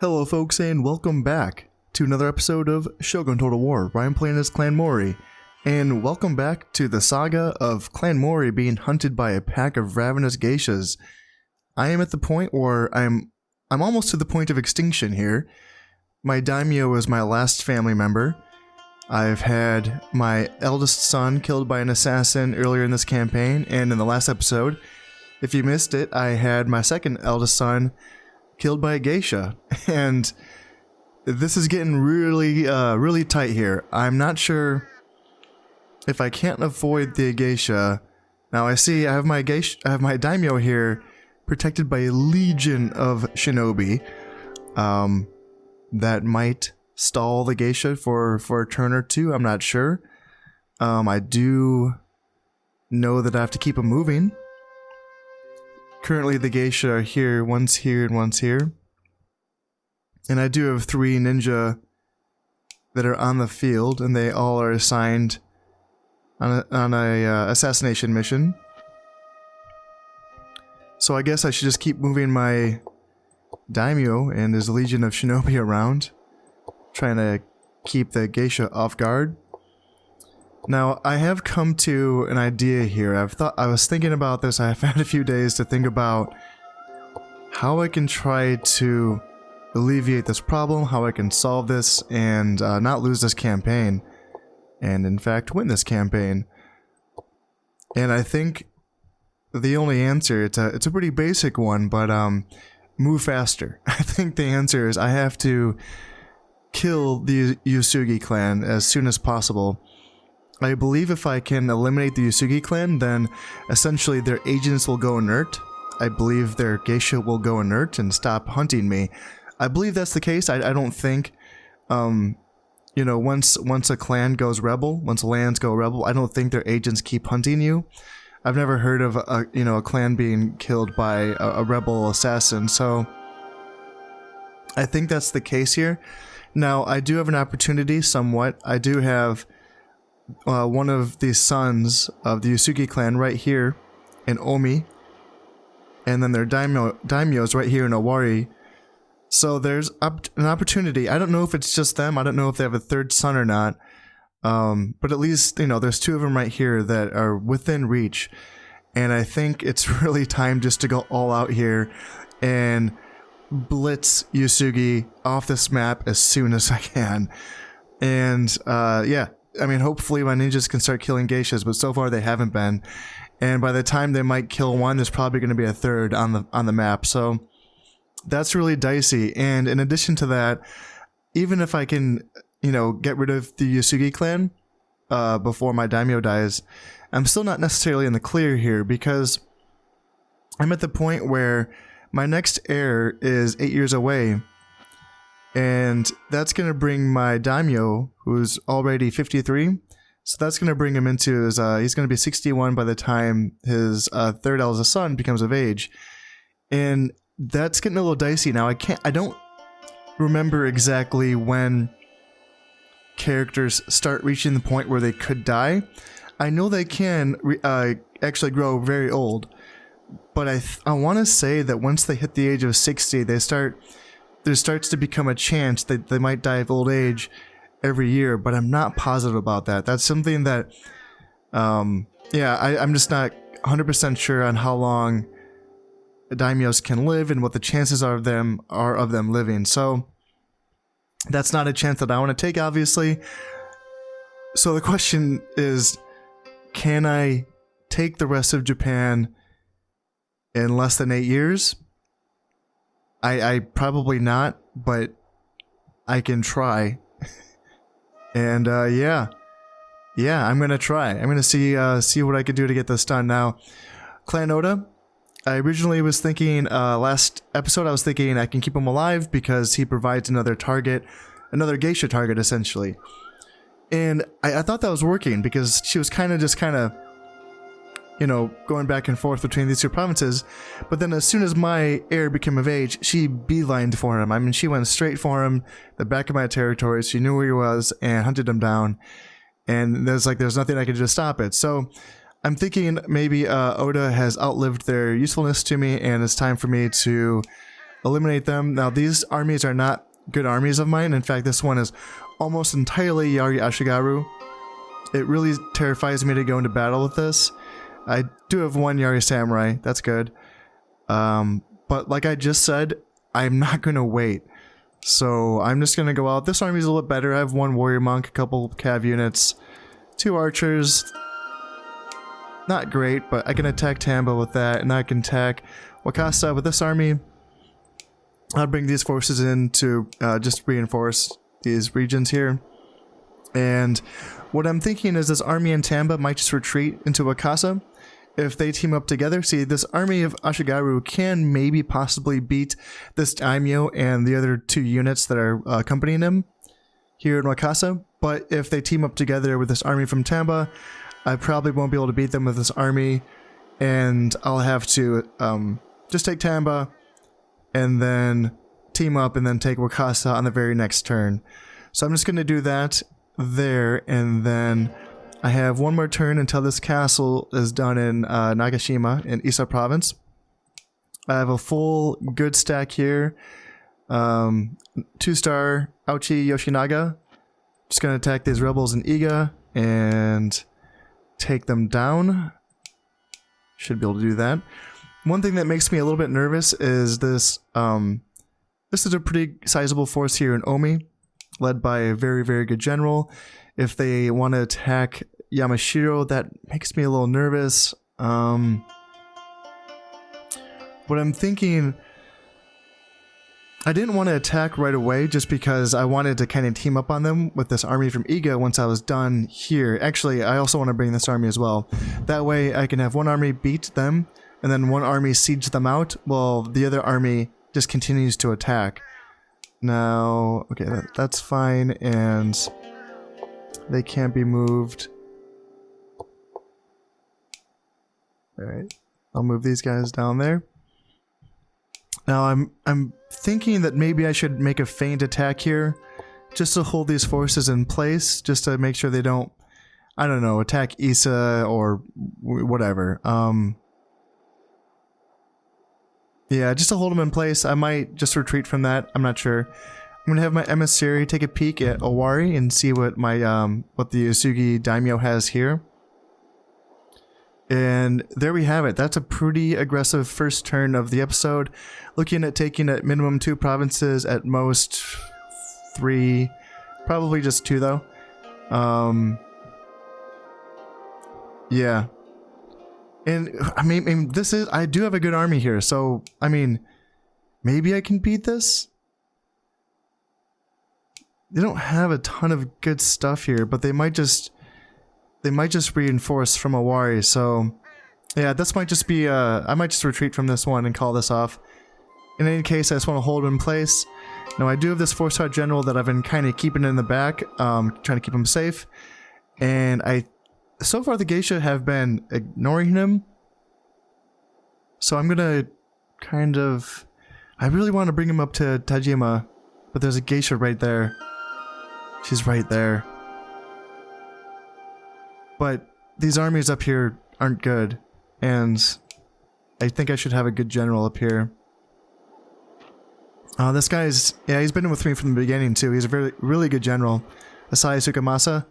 Hello folks and welcome back to another episode of Shogun Total War, where I'm playing as Clan Mori. And welcome back to the saga of Clan Mori being hunted by a pack of ravenous geishas. I am at the point where I'm almost to the point of extinction here. My daimyo is my last family member. I've had my eldest son killed by an assassin earlier in this campaign, and in the last episode, if you missed it, I had my second eldest son killed by a geisha, and this is getting really tight here. I'm not sure if I can't avoid the geisha. Now I have my daimyo here, protected by a legion of shinobi. That might stall the geisha for a turn or two. I'm not sure. I do know that I have to keep them moving. Currently the geisha are here, one's here and one's here. And I do have 3 ninja that are on the field, and they all are assigned on a assassination mission. So I guess I should just keep moving my daimyo and his legion of shinobi around, trying to keep the geisha off guard. Now, I have come to an idea here. I was thinking about this. I've had a few days to think about how I can try to alleviate this problem, how I can solve this, and not lose this campaign, and in fact win this campaign. And I think the only answer, it's a pretty basic one, but move faster. I think the answer is I have to kill the Uesugi clan as soon as possible. I believe if I can eliminate the Uesugi clan, then essentially their agents will go inert. I believe their geisha will go inert and stop hunting me. I believe that's the case. I don't think, you know, once a clan goes rebel, once lands go rebel, I don't think their agents keep hunting you. I've never heard of a clan being killed by a rebel assassin, so I think that's the case here. Now, I do have an opportunity somewhat. I do have one of the sons of the Uesugi clan right here in Omi, and then their daimyos right here in Owari. So there's an opportunity. I don't know if it's just them. I don't know if they have a third son or not. But at least, you know, there's 2 of them right here that are within reach. And I think it's really time just to go all out here and blitz Uesugi off this map as soon as I can. And yeah. I mean, hopefully my ninjas can start killing geishas, but so far they haven't been. And by the time they might kill one, there's probably going to be a third on the map. So that's really dicey. And in addition to that, even if I can, you know, get rid of the Uesugi clan before my daimyo dies, I'm still not necessarily in the clear here, because I'm at the point where my next heir is 8 years away. And that's going to bring my daimyo, who's already 53, so that's going to bring him into his, he's going to be 61 by the time his third eldest son becomes of age. And that's getting a little dicey now. I don't remember exactly when characters start reaching the point where they could die. I know they can actually grow very old, but I want to say that once they hit the age of 60, there starts to become a chance that they might die of old age every year, but I'm not positive about that. That's something that, yeah, I'm just not 100% sure on how long daimyos can live and what the chances are of them living. So that's not a chance that I want to take, obviously. So the question is, can I take the rest of Japan in less than 8 years? I probably not, but I can try. And yeah, I'm gonna try. I'm gonna see what I can do to get this done. Now, Clan Oda, I originally was thinking, last episode I was thinking I can keep him alive because he provides another target, another geisha target essentially. And I thought that was working because she was kind of you know, going back and forth between these 2 provinces. But then as soon as my heir became of age, she beelined for him. I mean, she went straight for him, the back of my territory. She knew where he was and hunted him down. And there's nothing I could do to stop it. So I'm thinking maybe Oda has outlived their usefulness to me, and it's time for me to eliminate them. Now, these armies are not good armies of mine. In fact, this one is almost entirely Yari Ashigaru. It really terrifies me to go into battle with this. I do have one Yari Samurai. That's good. But like I just said, I'm not going to wait. So I'm just going to go out. This army's a little better. I have one Warrior Monk, a couple Cav units, 2 archers. Not great, but I can attack Tamba with that, and I can attack Wakasa with this army. I'll bring these forces in to just reinforce these regions here. And what I'm thinking is this army in Tamba might just retreat into Wakasa. If they team up together, see, this army of Ashigaru can maybe possibly beat this daimyo and the other 2 units that are accompanying him here in Wakasa. But if they team up together with this army from Tamba, I probably won't be able to beat them with this army, and I'll have to just take Tamba and then team up and then take Wakasa on the very next turn. So I'm just going to do that there, and then I have one more turn until this castle is done in Nagashima in Isa province. I have a full good stack here. 2-star Aochi Yoshinaga. Just going to attack these rebels in Iga and take them down. Should be able to do that. One thing that makes me a little bit nervous is this. This is a pretty sizable force here in Omi, led by a very, very good general. If they want to attack Yamashiro, that makes me a little nervous. What I'm thinking, I didn't want to attack right away just because I wanted to kind of team up on them with this army from Iga once I was done here. Actually, I also want to bring this army as well. That way I can have one army beat them and then one army siege them out while the other army just continues to attack. Now, okay, that's fine, and they can't be moved. Alright, I'll move these guys down there. Now I'm thinking that maybe I should make a feint attack here, just to hold these forces in place, just to make sure they don't, I don't know, attack Isa or whatever. Yeah, just to hold them in place. I might just retreat from that. I'm not sure. I'm gonna have my emissary take a peek at Owari and see what my what the Uesugi daimyo has here. And there we have it. That's a pretty aggressive first turn of the episode. Looking at taking at minimum 2 provinces, at most 3, probably just 2 though. Yeah. And I mean, this is, I do have a good army here, so I mean, maybe I can beat this. They don't have a ton of good stuff here, but they might just reinforce from Owari. So yeah, this might just be I might just retreat from this one and call this off. In any case, I just want to hold him in place. Now I do have this 4-star general that I've been kind of keeping in the back, trying to keep him safe, and so far the geisha have been ignoring him. So I'm gonna kind of, I really want to bring him up to Tajima, but there's a geisha right there. She's right there. But these armies up here aren't good, and I think I should have a good general up here. This guy's, yeah, he's been with me from the beginning too. He's a really good general. Asai Sukamasa.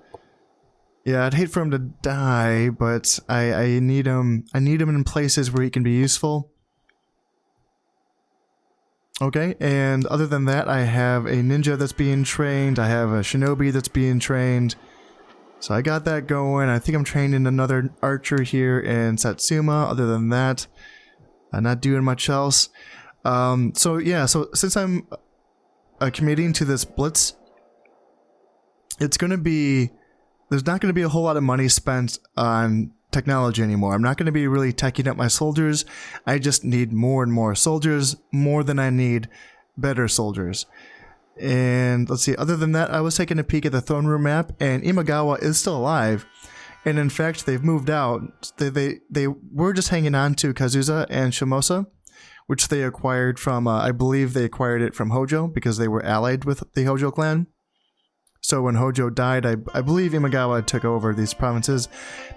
Yeah, I'd hate for him to die, but I need him. I need him in places where he can be useful. Okay, and other than that, I have a ninja that's being trained. I have a shinobi that's being trained. So I got that going. I think I'm training another archer here in Satsuma. Other than that, I'm not doing much else. So yeah, so since I'm committing to this blitz, it's going to be, there's not going to be a whole lot of money spent on technology anymore. I'm not going to be really teching up my soldiers. I just need more and more soldiers, more than I need better soldiers. And let's see, other than that, I was taking a peek at the throne room map, and Imagawa is still alive. And in fact, they've moved out. They were just hanging on to Kazusa and Shimosa, which they acquired from, I believe they acquired it from Hojo, because they were allied with the Hojo clan. So when Hojo died, I believe Imagawa took over these provinces.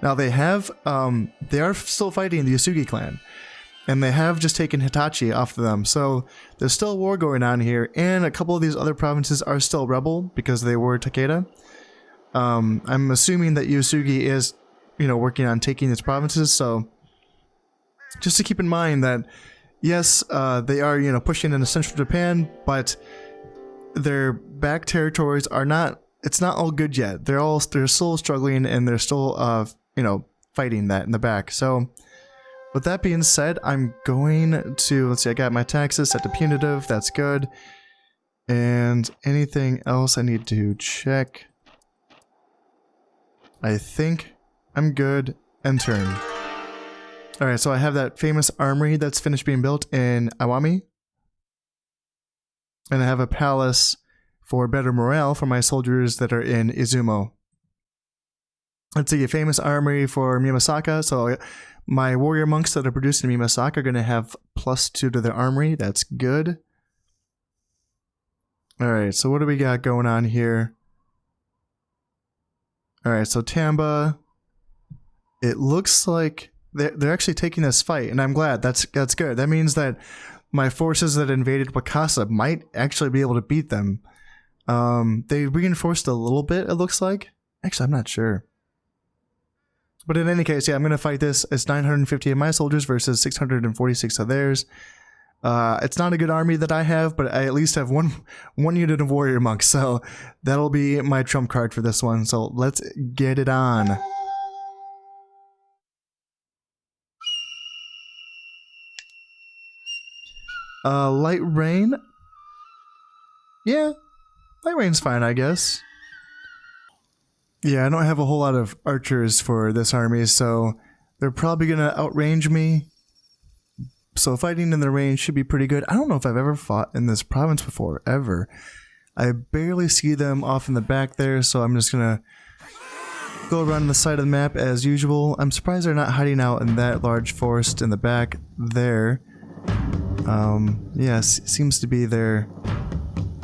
Now they have, they are still fighting the Uesugi clan. And they have just taken Hitachi off of them. So there's still a war going on here. And a couple of these other provinces are still rebel because they were Takeda. I'm assuming that Uesugi is, you know, working on taking these provinces. So just to keep in mind that, yes, they are, you know, pushing into central Japan, but their back territories are not, it's not all good yet. They're still struggling, and they're still, you know, fighting that in the back. So with that being said, I'm going to, let's see, I got my taxes set to punitive, that's good. And anything else I need to check? I think I'm good, and turn. Alright, so I have that famous armory that's finished being built in Awami. And I have a palace for better morale for my soldiers that are in Izumo. Let's see, a famous armory for Mimasaka, so my warrior monks that are produced in Mimasaka are going to have +2 to their armory. That's good. Alright, so what do we got going on here? Alright, so Tamba. It looks like they're actually taking this fight, and I'm glad. That's good. That means that my forces that invaded Wakasa might actually be able to beat them. They reinforced a little bit, it looks like. Actually, I'm not sure. But in any case, yeah, I'm going to fight this. It's 950 of my soldiers versus 646 of theirs. It's not a good army that I have, but I at least have one unit of warrior monks, so that'll be my trump card for this one. So let's get it on. Light rain? Yeah, light rain's fine, I guess. Yeah, I don't have a whole lot of archers for this army, so they're probably gonna outrange me. So fighting in the range should be pretty good. I don't know if I've ever fought in this province before, ever. I barely see them off in the back there, so I'm just gonna go around the side of the map as usual. I'm surprised they're not hiding out in that large forest in the back there. Yes, it seems to be there.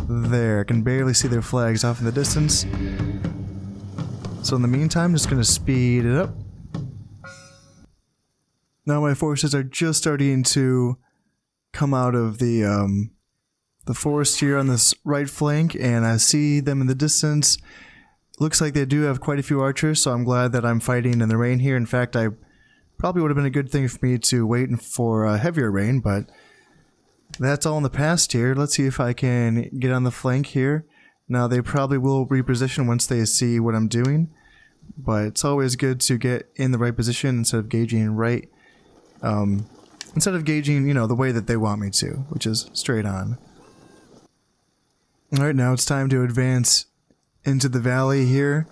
I can barely see their flags off in the distance. So in the meantime, just gonna speed it up. Now my forces are just starting to come out of the forest here on this right flank, and I see them in the distance. Looks like they do have quite a few archers, so I'm glad that I'm fighting in the rain here. In fact, I probably would have been a good thing for me to wait for heavier rain, but that's all in the past here. Let's see if I can get on the flank here. Now, they probably will reposition once they see what I'm doing, but it's always good to get in the right position instead of gauging right. Instead of gauging, you know, the way that they want me to, which is straight on. Alright, now it's time to advance into the valley here.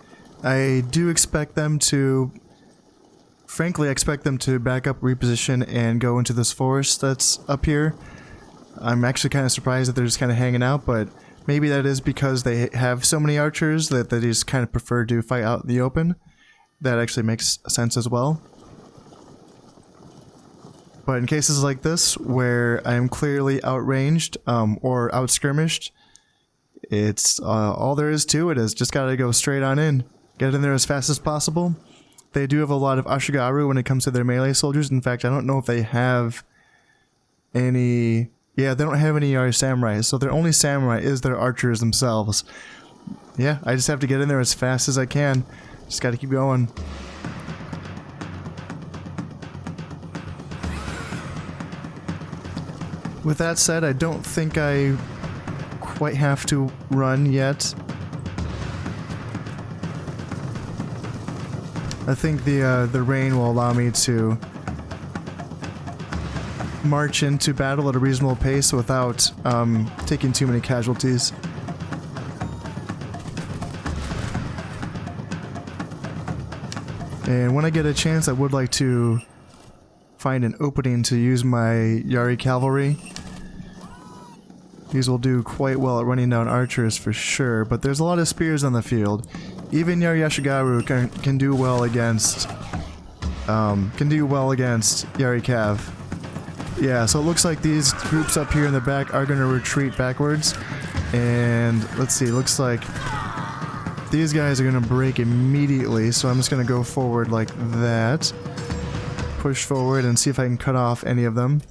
I do expect them to... Frankly, I expect them to back up, reposition, and go into this forest that's up here. I'm actually kind of surprised that they're just kind of hanging out, but maybe that is because they have so many archers that they just kind of prefer to fight out in the open. That actually makes sense as well. But in cases like this, where I'm clearly outranged or outskirmished, it's all there is to it is just gotta go straight on in. Get in there as fast as possible. They do have a lot of Ashigaru when it comes to their melee soldiers. In fact, I don't know if they have any... Yeah, they don't have any samurais, so their only samurai is their archers themselves. Yeah, I just have to get in there as fast as I can. Just gotta keep going. With that said, I don't think I quite have to run yet. I think the rain will allow me to march into battle at a reasonable pace without taking too many casualties. And when I get a chance, I would like to find an opening to use my Yari cavalry. These will do quite well at running down archers for sure, but there's a lot of spears on the field. Even Yari Ashigaru can do well against Yari Cav. Yeah, so it looks like these groups up here in the back are going to retreat backwards. And let's see, looks like these guys are going to break immediately, so I'm just going to go forward like that. push forward and see if I can cut off any of them.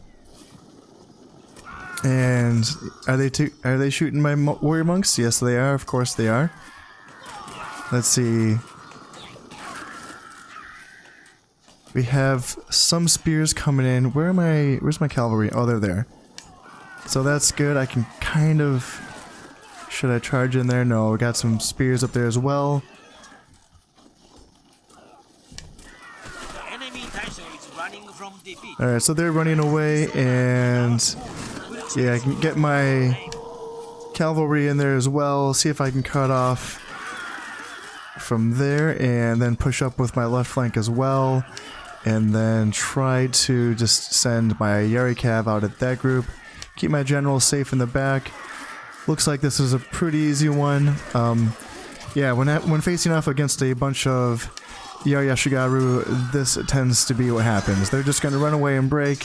And are they shooting my warrior monks? Yes, they are. Of course they are. Let's see. We have some spears coming in. Where's my cavalry? Oh, they're there. So that's good. I can kind of... Should I charge in there? No, we got some spears up there as well. Alright, so they're running away, and yeah, I can get my cavalry in there as well, see if I can cut off from there, and then push up with my left flank as well, and then try to just send my Yari Cav out at that group, keep my general safe in the back. Looks like this is a pretty easy one. Yeah, when facing off against a bunch of Yari Ashigaru, this tends to be what happens. They're just going to run away and break.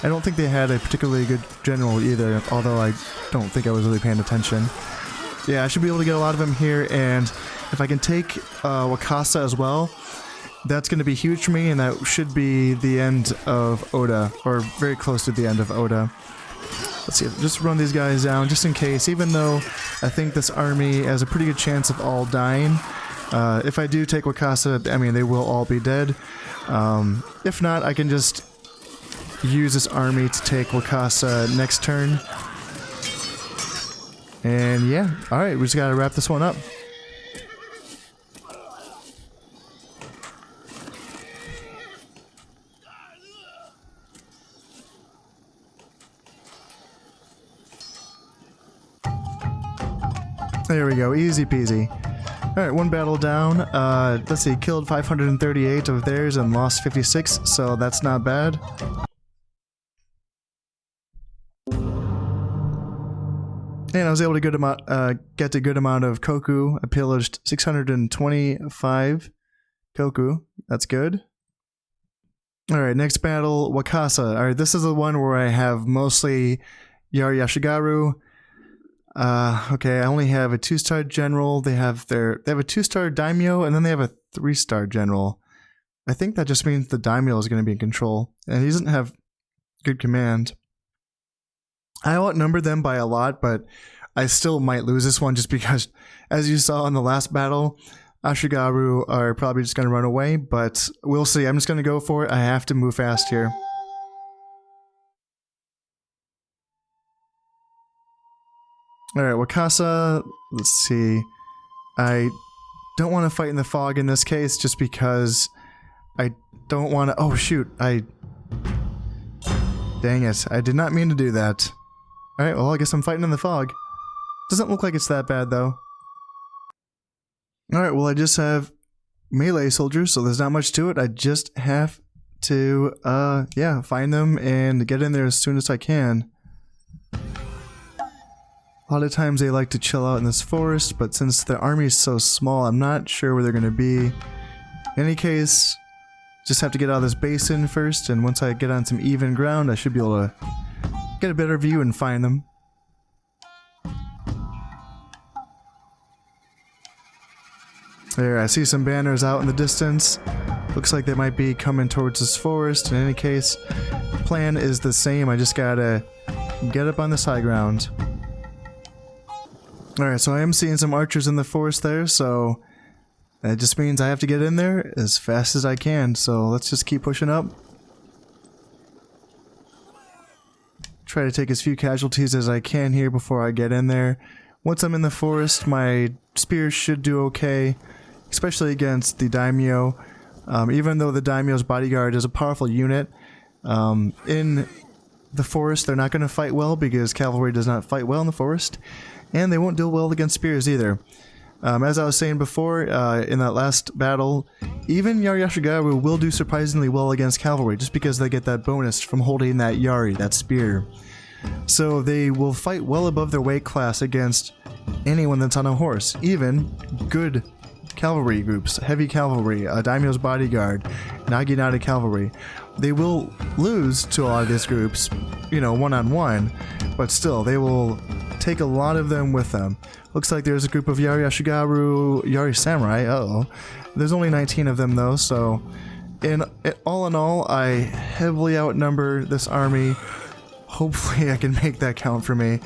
I don't think they had a particularly good general either, although I don't think I was really paying attention. Yeah, I should be able to get a lot of them here, and if I can take Wakasa as well, that's going to be huge for me, and that should be the end of Oda, or very close to the end of Oda. Let's see, just run these guys down just in case, even though I think this army has a pretty good chance of all dying. If I do take Wakasa, I mean, they will all be dead. If not, I can just use this army to take Wakasa next turn. And yeah, alright, we just gotta wrap this one up. There we go, easy peasy. Alright, one battle down. Let's see, killed 538 of theirs and lost 56, so that's not bad. And I was able to get a good amount of koku. I pillaged 625 koku. That's good. Alright, next battle, Wakasa. Alright, this is the one where I have mostly Yari Ashigaru. Okay, I only have a 2-star general. They have a 2-star daimyo, and then they have a 3-star general. I think that just means the daimyo is going to be in control, and he doesn't have good command. I outnumber them by a lot, but I still might lose this one just because, as you saw in the last battle, Ashigaru are probably just going to run away, but we'll see. I'm just going to go for it. I have to move fast here. Alright, Wakasa, let's see. I don't want to fight in the fog in this case just because I don't want to... Oh shoot, dang it, I did not mean to do that. Alright, well I guess I'm fighting in the fog. Doesn't look like it's that bad though. Alright, well I just have melee soldiers, so there's not much to it. I just have to, yeah, find them and get in there as soon as I can. A lot of times they like to chill out in this forest, but since the army is so small, I'm not sure where they're going to be. In any case, just have to get out of this basin first, and once I get on some even ground, I should be able to get a better view and find them. There, I see some banners out in the distance. Looks like they might be coming towards this forest. In any case, the plan is the same. I just gotta get up on this high ground. Alright, so I am seeing some archers in the forest there, so that just means I have to get in there as fast as I can, so let's just keep pushing up. Try to take as few casualties as I can here before I get in there. Once I'm in the forest, my spears should do okay, especially against the daimyo. Even though the daimyo's bodyguard is a powerful unit, in the forest they're not going to fight well because cavalry does not fight well in the forest. And they won't deal well against spears either. As I was saying before, in that last battle, even Yari Ashigaru will do surprisingly well against cavalry, just because they get that bonus from holding that Yari, that spear. So they will fight well above their weight class against anyone that's on a horse, even good cavalry groups, heavy cavalry, Daimyo's bodyguard, Naginata cavalry. They will lose to a lot of these groups, you know, one-on-one, but still, they will take a lot of them with them. Looks like there's a group of Yari Ashigaru, Yari Samurai, uh-oh. There's only 19 of them though, so all in all, I heavily outnumber this army. Hopefully I can make that count for me.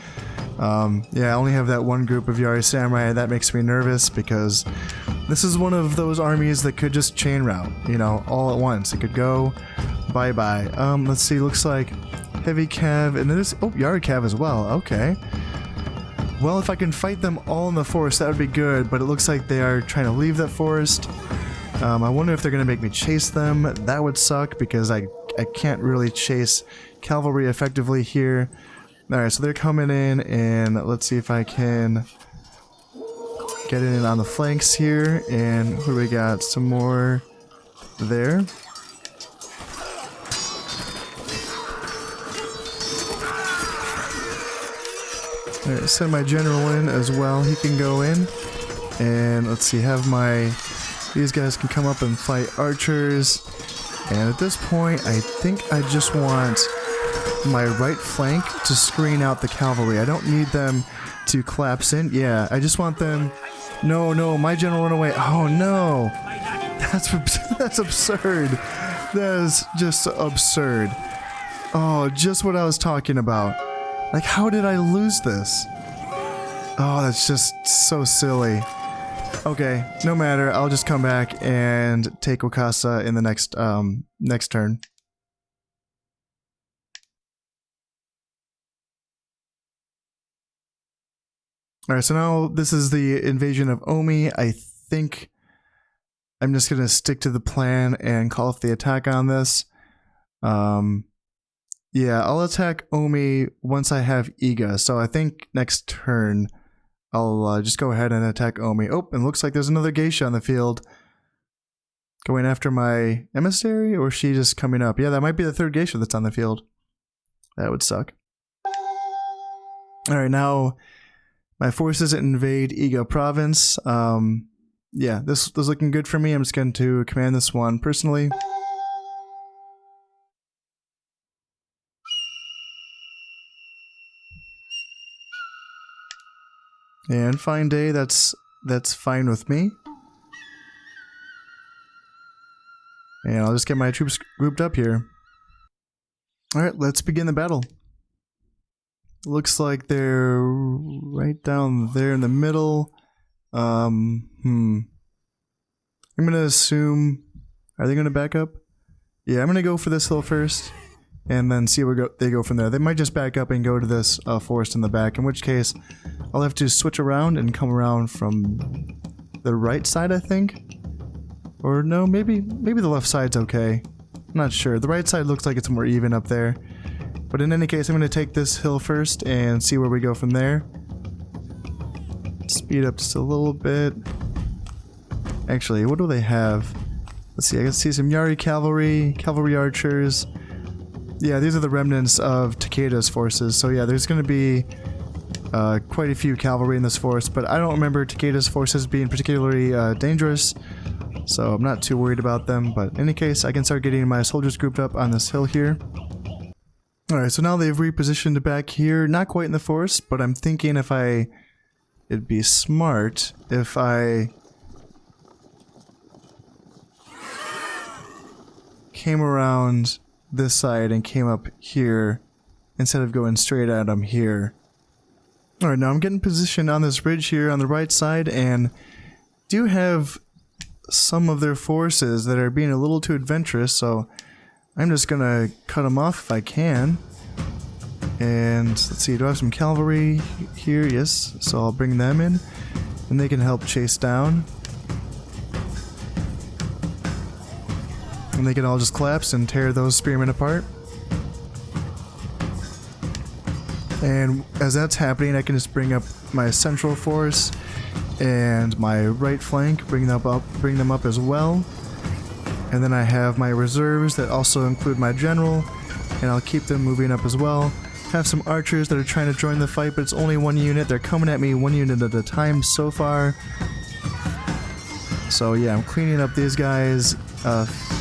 Yeah, I only have that one group of Yari Samurai. That makes me nervous because this is one of those armies that could just chain route, you know, all at once. It could go bye-bye. Let's see, looks like heavy cav, and there's, oh, Yari cav as well, okay. Well, if I can fight them all in the forest, that would be good, but it looks like they are trying to leave that forest. I wonder if they're going to make me chase them. That would suck because I can't really chase cavalry effectively here. Alright, so they're coming in, and let's see if I can get in on the flanks here. And who do we got? Some more there. Alright, send my general in as well. He can go in. And let's see, have my... These guys can come up and fight archers. And at this point, I think I just want my right flank to screen out the cavalry. I don't need them to collapse in. Yeah, I just want them... No, no, my general run away. Oh, no. That's absurd. That is just absurd. Oh, just what I was talking about. Like, how did I lose this? Oh, that's just so silly. Okay, no matter. I'll just come back and take Wakasa in the next turn. Alright, so now this is the invasion of Omi. I think I'm just gonna stick to the plan and call off the attack on this. Yeah, I'll attack Omi once I have Iga, so I think next turn I'll just go ahead and attack Omi. Oh, and looks like there's another geisha on the field. Going after my emissary, or is she just coming up? Yeah, that might be the third geisha that's on the field. That would suck. Alright, now my forces invade Iga province. Yeah, this is looking good for me. I'm just going to command this one personally. And fine day, that's fine with me. And I'll just get my troops grouped up here. Alright, let's begin the battle. Looks like they're right down there in the middle. I'm gonna assume... Are they gonna back up? Yeah, I'm gonna go for this hill first, and then see where they go from there. They might just back up and go to this forest in the back, in which case I'll have to switch around and come around from the right side, I think? Or no, maybe the left side's okay. I'm not sure. The right side looks like it's more even up there. But in any case, I'm going to take this hill first and see where we go from there. Speed up just a little bit. Actually, what do they have? Let's see, I can see some Yari cavalry archers. Yeah, these are the remnants of Takeda's forces. So yeah, there's going to be quite a few cavalry in this forest, but I don't remember Takeda's forces being particularly dangerous. So I'm not too worried about them, but in any case, I can start getting my soldiers grouped up on this hill here. Alright, so now they've repositioned back here, not quite in the forest, but I'm thinking it'd be smart if I came around this side and came up here instead of going straight at them here. Alright, now I'm getting positioned on this ridge here on the right side, and do have some of their forces that are being a little too adventurous, so I'm just gonna cut them off if I can. And let's see, do I have some cavalry here? Yes, so I'll bring them in, and they can help chase down. And they can all just collapse and tear those spearmen apart. And as that's happening, I can just bring up my central force and my right flank, bring them up as well. And then I have my reserves that also include my general, and I'll keep them moving up as well. Have some archers that are trying to join the fight, but it's only one unit. They're coming at me one unit at a time so far. So yeah, I'm cleaning up these guys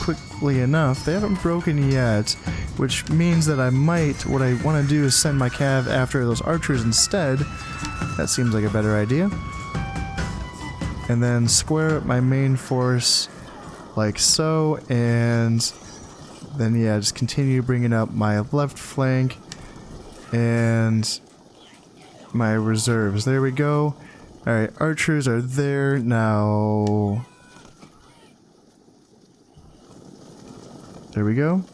quickly enough. They haven't broken yet, which means that what I want to do is send my cav after those archers instead. That seems like a better idea. And then square up my main force like so, and then yeah, just continue bringing up my left flank and my reserves. There we go. Alright, archers are there now. There we go.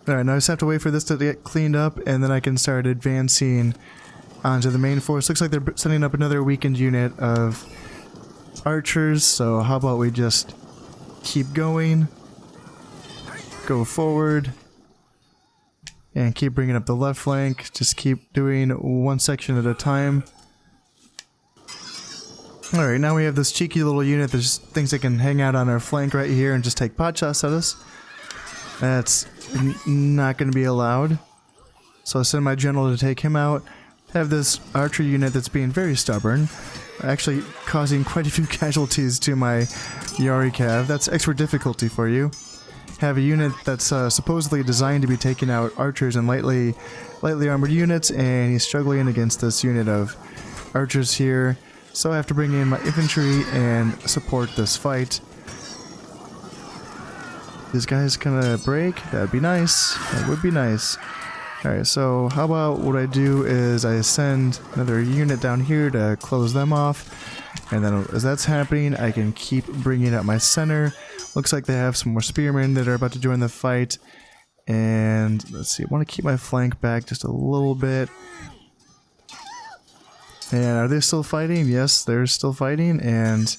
Alright, now I just have to wait for this to get cleaned up, and then I can start advancing onto the main force. Looks like they're setting up another weakened unit of archers, so how about we just keep going, go forward, and keep bringing up the left flank. Just keep doing one section at a time. Alright, now we have this cheeky little unit that just thinks it can hang out on our flank right here and just take pot shots at us. That's not going to be allowed. So I send my general to take him out. Have this archer unit that's being very stubborn, actually causing quite a few casualties to my Yari Cav. That's extra difficulty for you. Have a unit that's supposedly designed to be taking out archers and lightly armored units, and he's struggling against this unit of archers here. So I have to bring in my infantry and support this fight. These guys gonna break? That'd be nice. That would be nice. Alright, so how about what I do is I send another unit down here to close them off. And then as that's happening, I can keep bringing up my center. Looks like they have some more spearmen that are about to join the fight. And let's see, I want to keep my flank back just a little bit. And are they still fighting? Yes, they're still fighting. And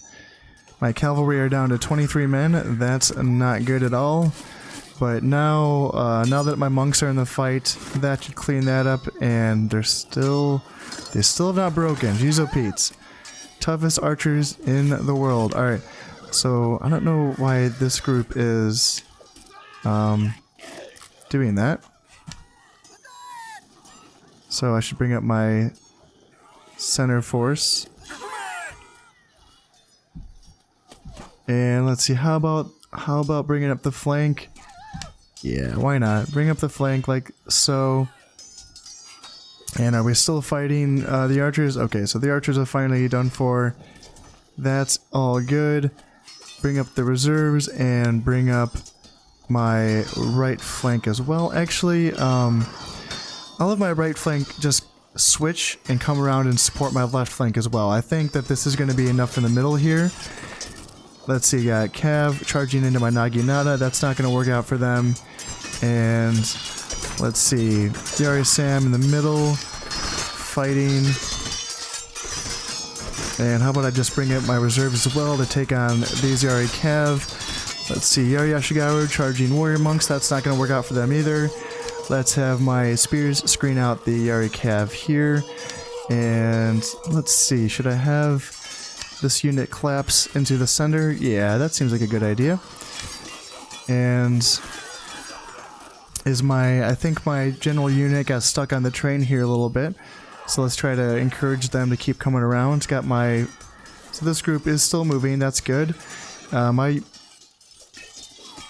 my cavalry are down to 23 men. That's not good at all. But now, now that my monks are in the fight, that should clean that up. And they still have not broken. Jeez, oh Pete's. Toughest archers in the world. Alright, so I don't know why this group is doing that. So I should bring up my center force. And let's see, how about bringing up the flank? Yeah, why not? Bring up the flank like so. And are we still fighting the archers? Okay, so the archers are finally done for. That's all good. Bring up the reserves and bring up my right flank as well. Actually, I'll have my right flank just switch and come around and support my left flank as well. I think that this is going to be enough in the middle here. Let's see, got Cav charging into my Naginata. That's not going to work out for them. And let's see, Yari Sam in the middle, fighting. And how about I just bring up my reserves as well to take on these Yari Cav. Let's see, Yari Ashigaru charging warrior monks. That's not going to work out for them either. Let's have my spears screen out the Yari Cav here. And let's see, should I have this unit collapse into the center? Yeah, that seems like a good idea. And I think my general unit got stuck on the train here a little bit. So let's try to encourage them to keep coming around. So this group is still moving, that's good. My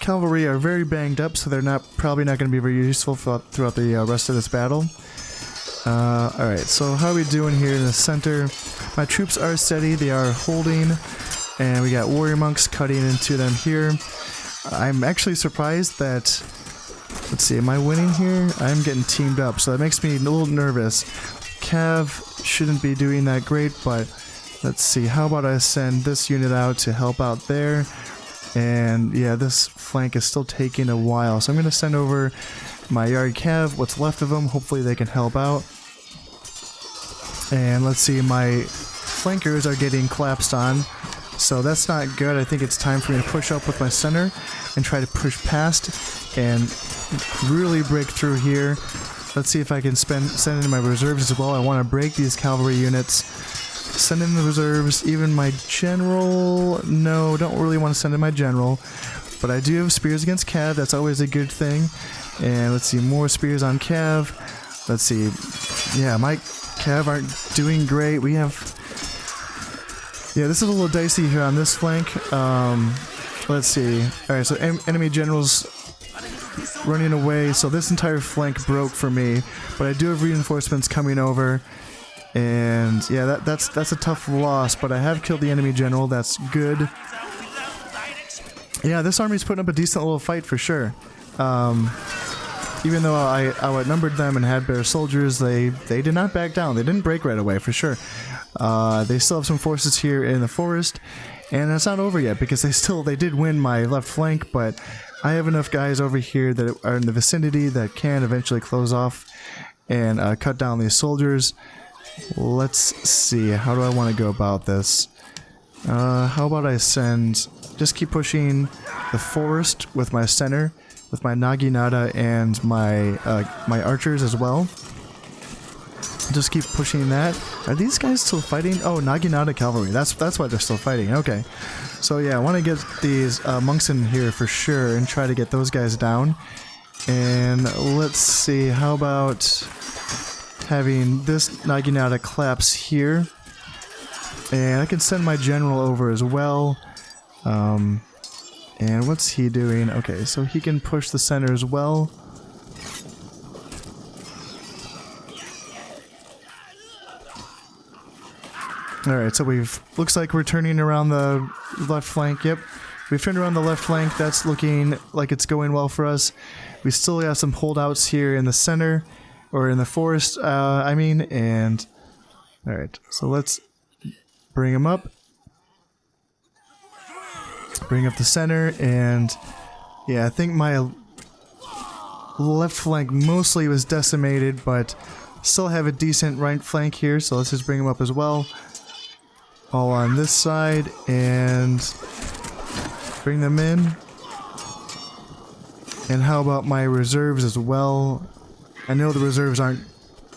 cavalry are very banged up, so they're probably not going to be very useful throughout the rest of this battle. Alright, so how are we doing here in the center? My troops are steady, they are holding, and we got warrior monks cutting into them here. I'm actually surprised that, let's see, am I winning here? I'm getting teamed up, so that makes me a little nervous. Cav shouldn't be doing that great, but let's see, how about I send this unit out to help out there? And yeah, this flank is still taking a while, so I'm going to send over my Yari Cav, what's left of them, hopefully they can help out. And let's see, my flankers are getting collapsed on, so that's not good. I think it's time for me to push up with my center and try to push past and really break through here. Let's see if I can send in my reserves as well. I want to break these cavalry units. Send in the reserves, even my general. No, don't really want to send in my general. But I do have spears against Cav, that's always a good thing. And let's see, more spears on Cav. Let's see, yeah, my Cav aren't doing great. We have, yeah, this is a little dicey here on this flank. Let's see, alright, so enemy generals running away, so this entire flank broke for me. But I do have reinforcements coming over. And yeah, that's a tough loss, but I have killed the enemy general. That's good. Yeah, this army's putting up a decent little fight for sure. Even though I outnumbered them and had better soldiers, they did not back down. They didn't break right away for sure. They still have some forces here in the forest, and it's not over yet because they did win my left flank, but I have enough guys over here that are in the vicinity that can eventually close off and cut down these soldiers. Let's see, how do I want to go about this? How about I just keep pushing the forest with my center, with my Naginata and my archers as well. Just keep pushing that. Are these guys still fighting? Oh, Naginata cavalry. That's why they're still fighting. Okay. So yeah, I want to get these monks in here for sure and try to get those guys down. And let's see, how about having this Naginata collapse here. And I can send my general over as well. And what's he doing? Okay, so he can push the center as well. Alright, so looks like we're turning around the left flank. Yep, we've turned around the left flank. That's looking like it's going well for us. We still have some holdouts here in the center, or in the forest, I mean, and... Alright, so let's bring them up. Bring up the center, and... Yeah, I think my left flank mostly was decimated, but still have a decent right flank here, so let's just bring them up as well. All on this side, and bring them in. And how about my reserves as well? I know the reserves aren't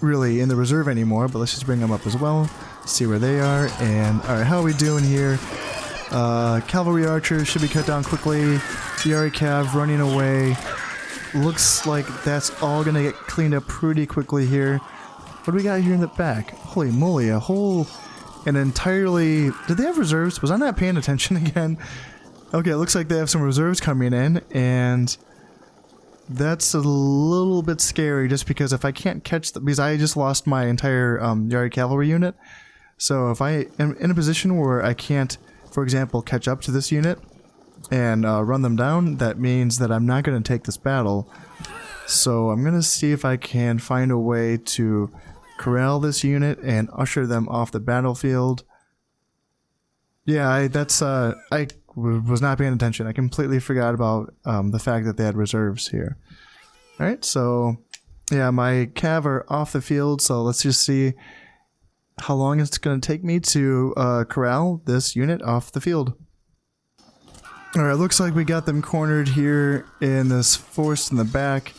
really in the reserve anymore, but let's just bring them up as well. See where they are. And alright, how are we doing here? Cavalry archers should be cut down quickly. Yari Cav running away. Looks like that's all gonna get cleaned up pretty quickly here. What do we got here in the back? Holy moly, an entirely... Did they have reserves? Was I not paying attention again? Okay, it looks like they have some reserves coming in, and that's a little bit scary just because if I can't catch because I just lost my entire Yari cavalry unit. So if I am in a position where I can't, for example, catch up to this unit and run them down, that means that I'm not going to take this battle. So I'm going to see if I can find a way to corral this unit and usher them off the battlefield. Yeah, I was not paying attention. I completely forgot about the fact that they had reserves here. Alright, so yeah, my cav are off the field, so let's just see how long it's going to take me to corral this unit off the field. Alright, looks like we got them cornered here in this forest in the back.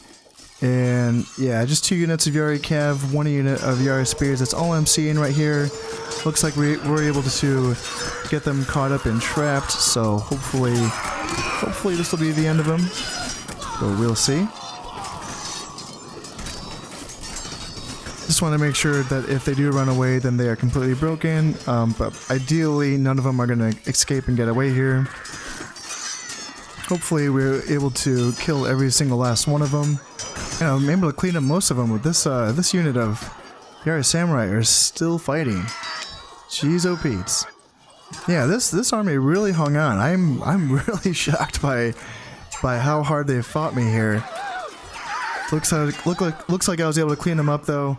And yeah, just 2 units of Yari Cav, 1 unit of Yari Spears. That's all I'm seeing right here. Looks like we're able to get them caught up and trapped. So hopefully this will be the end of them. But we'll see. Just want to make sure that if they do run away, then they are completely broken. But ideally, none of them are going to escape and get away here. Hopefully, we're able to kill every single last one of them. I'm able to clean up most of them with this this unit of Yari Samurai are still fighting. Jeez, oh Pete's. Yeah, this army really hung on. I'm really shocked by how hard they fought me here. Looks like I was able to clean them up though.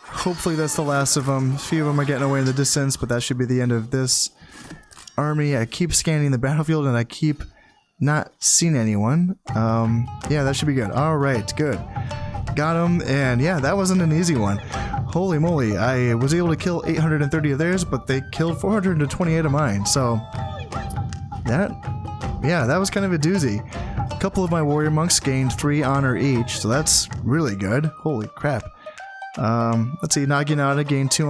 Hopefully that's the last of them. A few of them are getting away in the distance, but that should be the end of this army. I keep scanning the battlefield and I keep not seen anyone. Yeah, that should be good. Alright, good. Got him, and yeah, that wasn't an easy one. Holy moly, I was able to kill 830 of theirs, but they killed 428 of mine, so... that was kind of a doozy. A couple of my warrior monks gained 3 honor each, so that's really good. Holy crap. Let's see, Naginata gained 2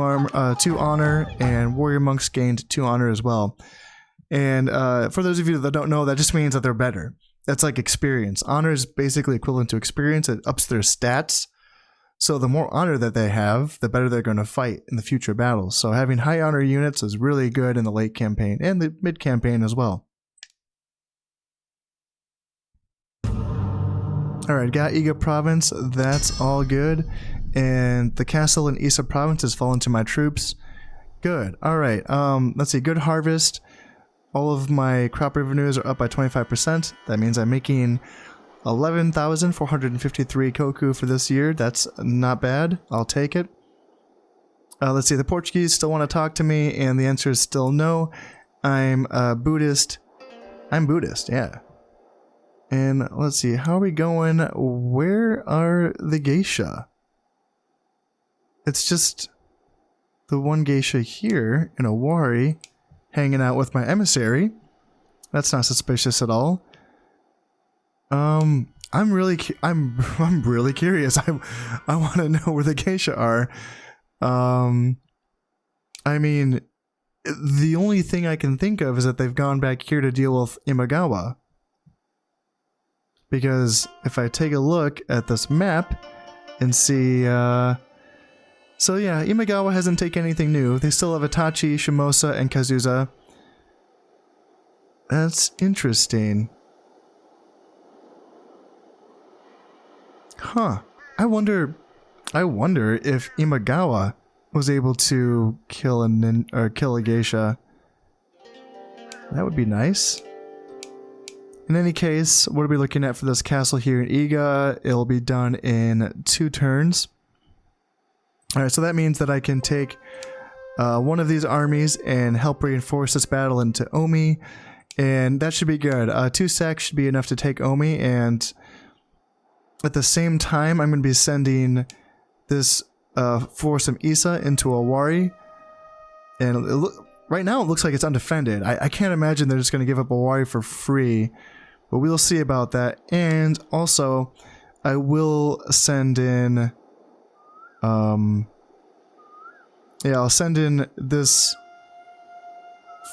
honor, and warrior monks gained 2 honor as well. And for those of you that don't know, that just means that they're better. That's like experience. Honor is basically equivalent to experience. It ups their stats. So the more honor that they have, the better they're going to fight in the future battles. So having high honor units is really good in the late campaign and the mid campaign as well. Alright, got Iga province. That's all good. and the castle in Isa province has fallen to my troops. Good. Alright, let's see, good harvest. All of my crop revenues are up by 25%. That means I'm making 11,453 koku for this year. That's not bad. I'll take it. Let's see, the Portuguese still want to talk to me, and the answer is still no. I'm Buddhist. I'm Buddhist, yeah. And let's see, how are we going? Where are the geisha? It's just the one geisha here in Owari hanging out with my emissary. That's not suspicious at all. I'm really curious. I want to know where the geisha are. I mean, the only thing I can think of is that they've gone back here to deal with Imagawa. Because if I take a look at this map and see, so yeah, Imagawa hasn't taken anything new. They still have Itachi, Shimosa, and Kazuza. That's interesting. Huh. I wonder if Imagawa was able to kill a geisha. That would be nice. In any case, what are we looking at for this castle here in Iga? It'll be done in 2 turns. Alright, so that means that I can take one of these armies and help reinforce this battle into Omi. And that should be good. 2 sacks should be enough to take Omi, and at the same time, I'm going to be sending this force from Isa into Owari. And right now, it looks like it's undefended. I can't imagine they're just going to give up Owari for free. But we'll see about that. And also, I will send in... yeah, I'll send in this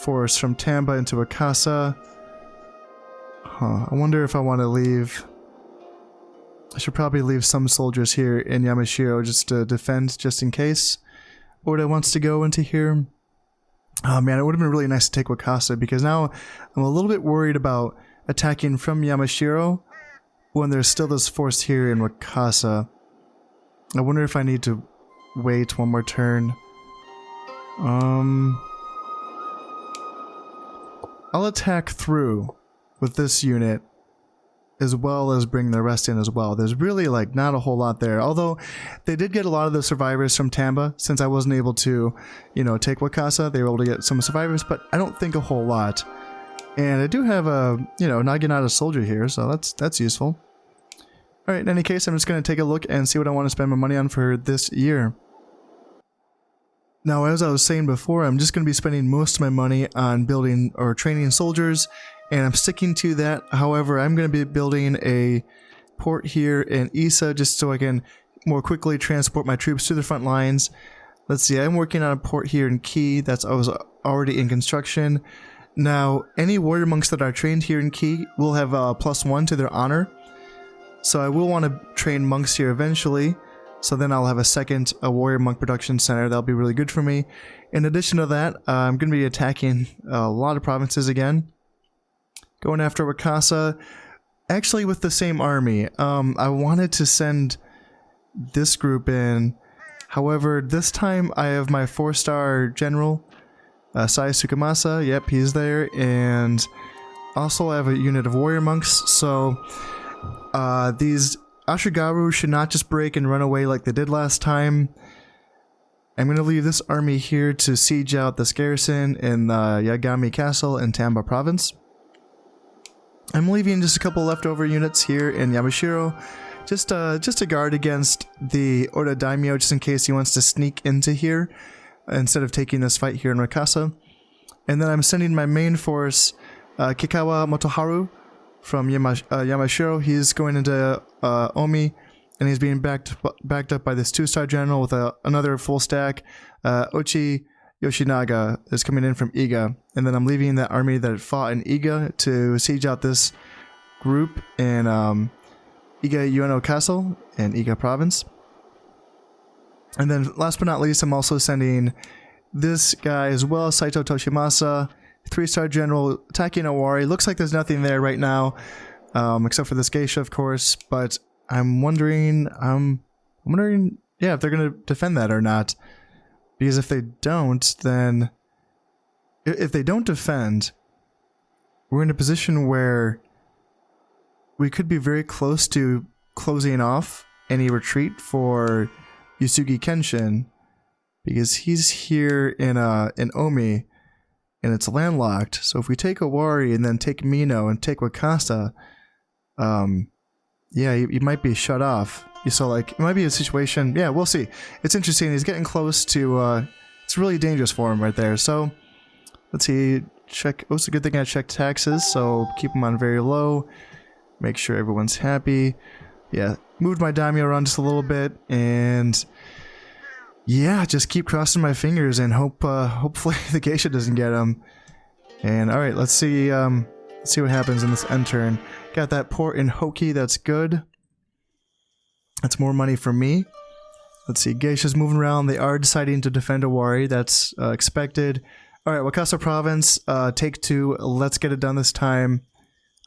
force from Tamba into Akasa. Huh, I wonder if I want to leave... I should probably leave some soldiers here in Yamashiro just to defend, just in case Oda wants to go into here. Oh man, it would have been really nice to take Wakasa, because now I'm a little bit worried about attacking from Yamashiro when there's still this force here in Wakasa. I wonder if I need to wait one more turn. I'll attack through with this unit, as well as bring the rest in as well. There's really like not a whole lot there. Although they did get a lot of the survivors from Tamba, since I wasn't able to, you know, take Wakasa. They were able to get some survivors, but I don't think a whole lot. And I do have a, you know, Naginata soldier here, so that's useful. Alright, in any case, I'm just going to take a look and see what I want to spend my money on for this year. Now, as I was saying before, I'm just going to be spending most of my money on building or training soldiers, and I'm sticking to that. However, I'm going to be building a port here in Isa just so I can more quickly transport my troops to the front lines. Let's see, I'm working on a port here in Ki that's already in construction. Now, any warrior monks that are trained here in Ki will have +1 to their honor. So I will want to train monks here eventually. So then I'll have a second warrior monk production center. That'll be really good for me. In addition to that, I'm going to be attacking a lot of provinces again. Going after Wakasa, actually with the same army. I wanted to send this group in. However, this time I have my 4-star general, Sai Sukamasa. Yep, he's there. And also I have a unit of warrior monks. So these Ashigaru should not just break and run away like they did last time. I'm going to leave this army here to siege out this garrison in Yagami Castle in Tamba Province. I'm leaving just a couple leftover units here in Yamashiro, just to guard against the Oda Daimyo, just in case he wants to sneak into here, instead of taking this fight here in Rakasa. And then I'm sending my main force, Kikawa Motoharu, from Yamashiro. He's going into Omi, and he's being backed up by this 2-star general with another full stack. Ochi Yoshinaga is coming in from Iga, and then I'm leaving that army that fought in Iga to siege out this group in Iga Ueno Castle in Iga Province. And then last but not least, I'm also sending this guy as well, Saito Toshimasa, 3-star general, attacking Owari. Looks like there's nothing there right now, except for this geisha, of course. But I'm wondering yeah, if they're gonna defend that or not. Because if they don't, then if they don't defend, we're in a position where we could be very close to closing off any retreat for Uesugi Kenshin, because he's here in Omi, and it's landlocked. So if we take Owari and then take Mino and take Wakasa, yeah, you might be shut off. So like, it might be a situation, yeah, we'll see. It's interesting, he's getting close to, it's really dangerous for him right there. So, let's see, check, oh, it's a good thing I checked taxes, so keep them on very low. Make sure everyone's happy. Yeah, moved my daimyo around just a little bit, and yeah, just keep crossing my fingers and hope, hopefully the geisha doesn't get him. And alright, let's see what happens in this end turn. Got that port in Hoki, that's good. That's more money for me. Let's see, geisha's moving around. They are deciding to defend Owari. That's expected. Alright, Wakasa Province, take 2. Let's get it done this time.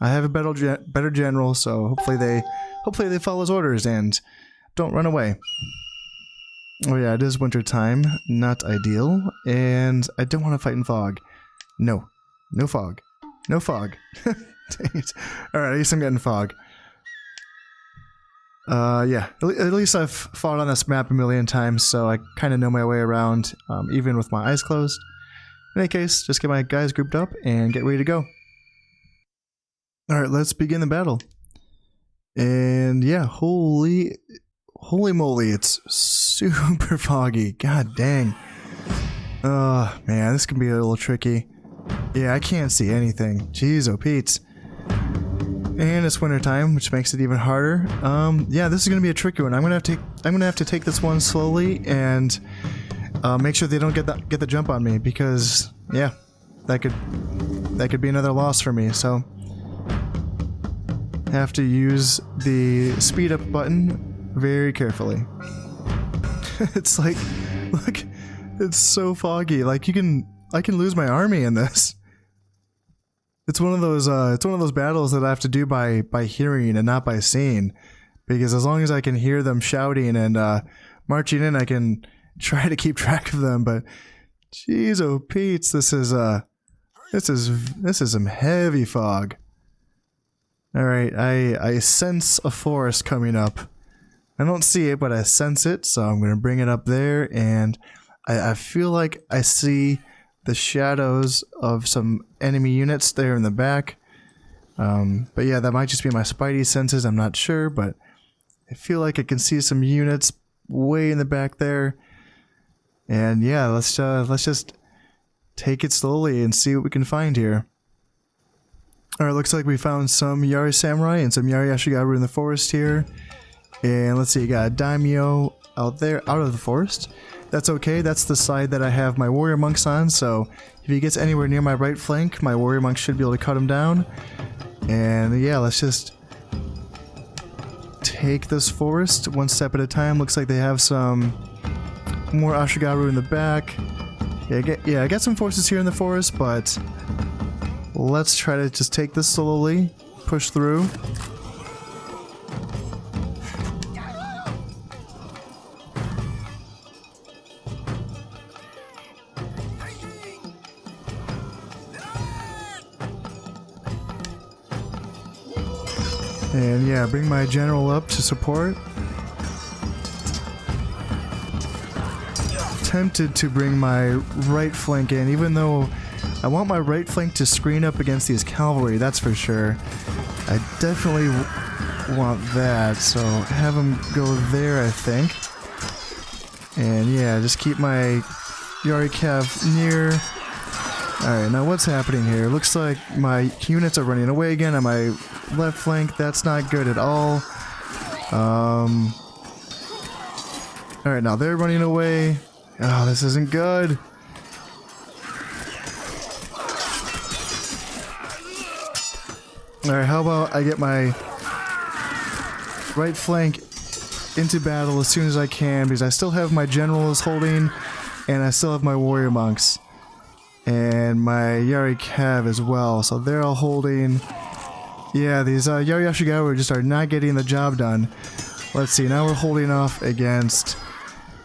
I have a better general, so hopefully they follow his orders and don't run away. Oh yeah, it is winter time. Not ideal. And I don't want to fight in fog. No. No fog. No fog. Dang it. Alright, at least I'm getting fog. Yeah, at least I've fought on this map a million times, so I kind of know my way around, even with my eyes closed. In any case, just get my guys grouped up and get ready to go. Alright, let's begin the battle. And yeah, holy moly, it's super foggy. God dang. Oh, man, this can be a little tricky. Yeah, I can't see anything. Jeez, oh Pete. And it's winter time, which makes it even harder. Yeah, this is gonna be a tricky one. I'm gonna have to take this one slowly and make sure they don't get the jump on me, because yeah, that could be another loss for me. So have to use the speed up button very carefully. It's like, look, it's so foggy. Like I can lose my army in this. It's one of those battles that I have to do by hearing and not by seeing, because as long as I can hear them shouting and marching in, I can try to keep track of them. But jeez, oh Pete's, this is some heavy fog. All right, I sense a forest coming up. I don't see it, but I sense it, so I'm gonna bring it up there, and I feel like I see the shadows of some enemy units there in the back. But yeah, that might just be my spidey senses, I'm not sure, but I feel like I can see some units way in the back there. And yeah, let's just take it slowly and see what we can find here. Alright, looks like we found some Yari Samurai and some Yari Ashigaru in the forest here. And let's see, you got a daimyo out there, out of the forest. That's okay, that's the side that I have my warrior monks on, so if he gets anywhere near my right flank, my warrior monks should be able to cut him down. And yeah, let's just take this forest one step at a time. Looks like they have some more Ashigaru in the back. Yeah, I got some forces here in the forest, but let's try to just take this slowly, push through. And yeah, bring my general up to support. Tempted to bring my right flank in, even though I want my right flank to screen up against these cavalry, that's for sure. I definitely want that, so have them go there, I think. And yeah, just keep my Yari Cav near. Alright, now what's happening here? Looks like my units are running away again on my left flank. That's not good at all. Alright, now they're running away. Oh, this isn't good. Alright, how about I get my right flank into battle as soon as I can, because I still have my generals holding, and I still have my warrior monks. And my Yari Cav as well, so they're all holding. Yeah, these Yari Ashigaru just are not getting the job done. Let's see, now we're holding off against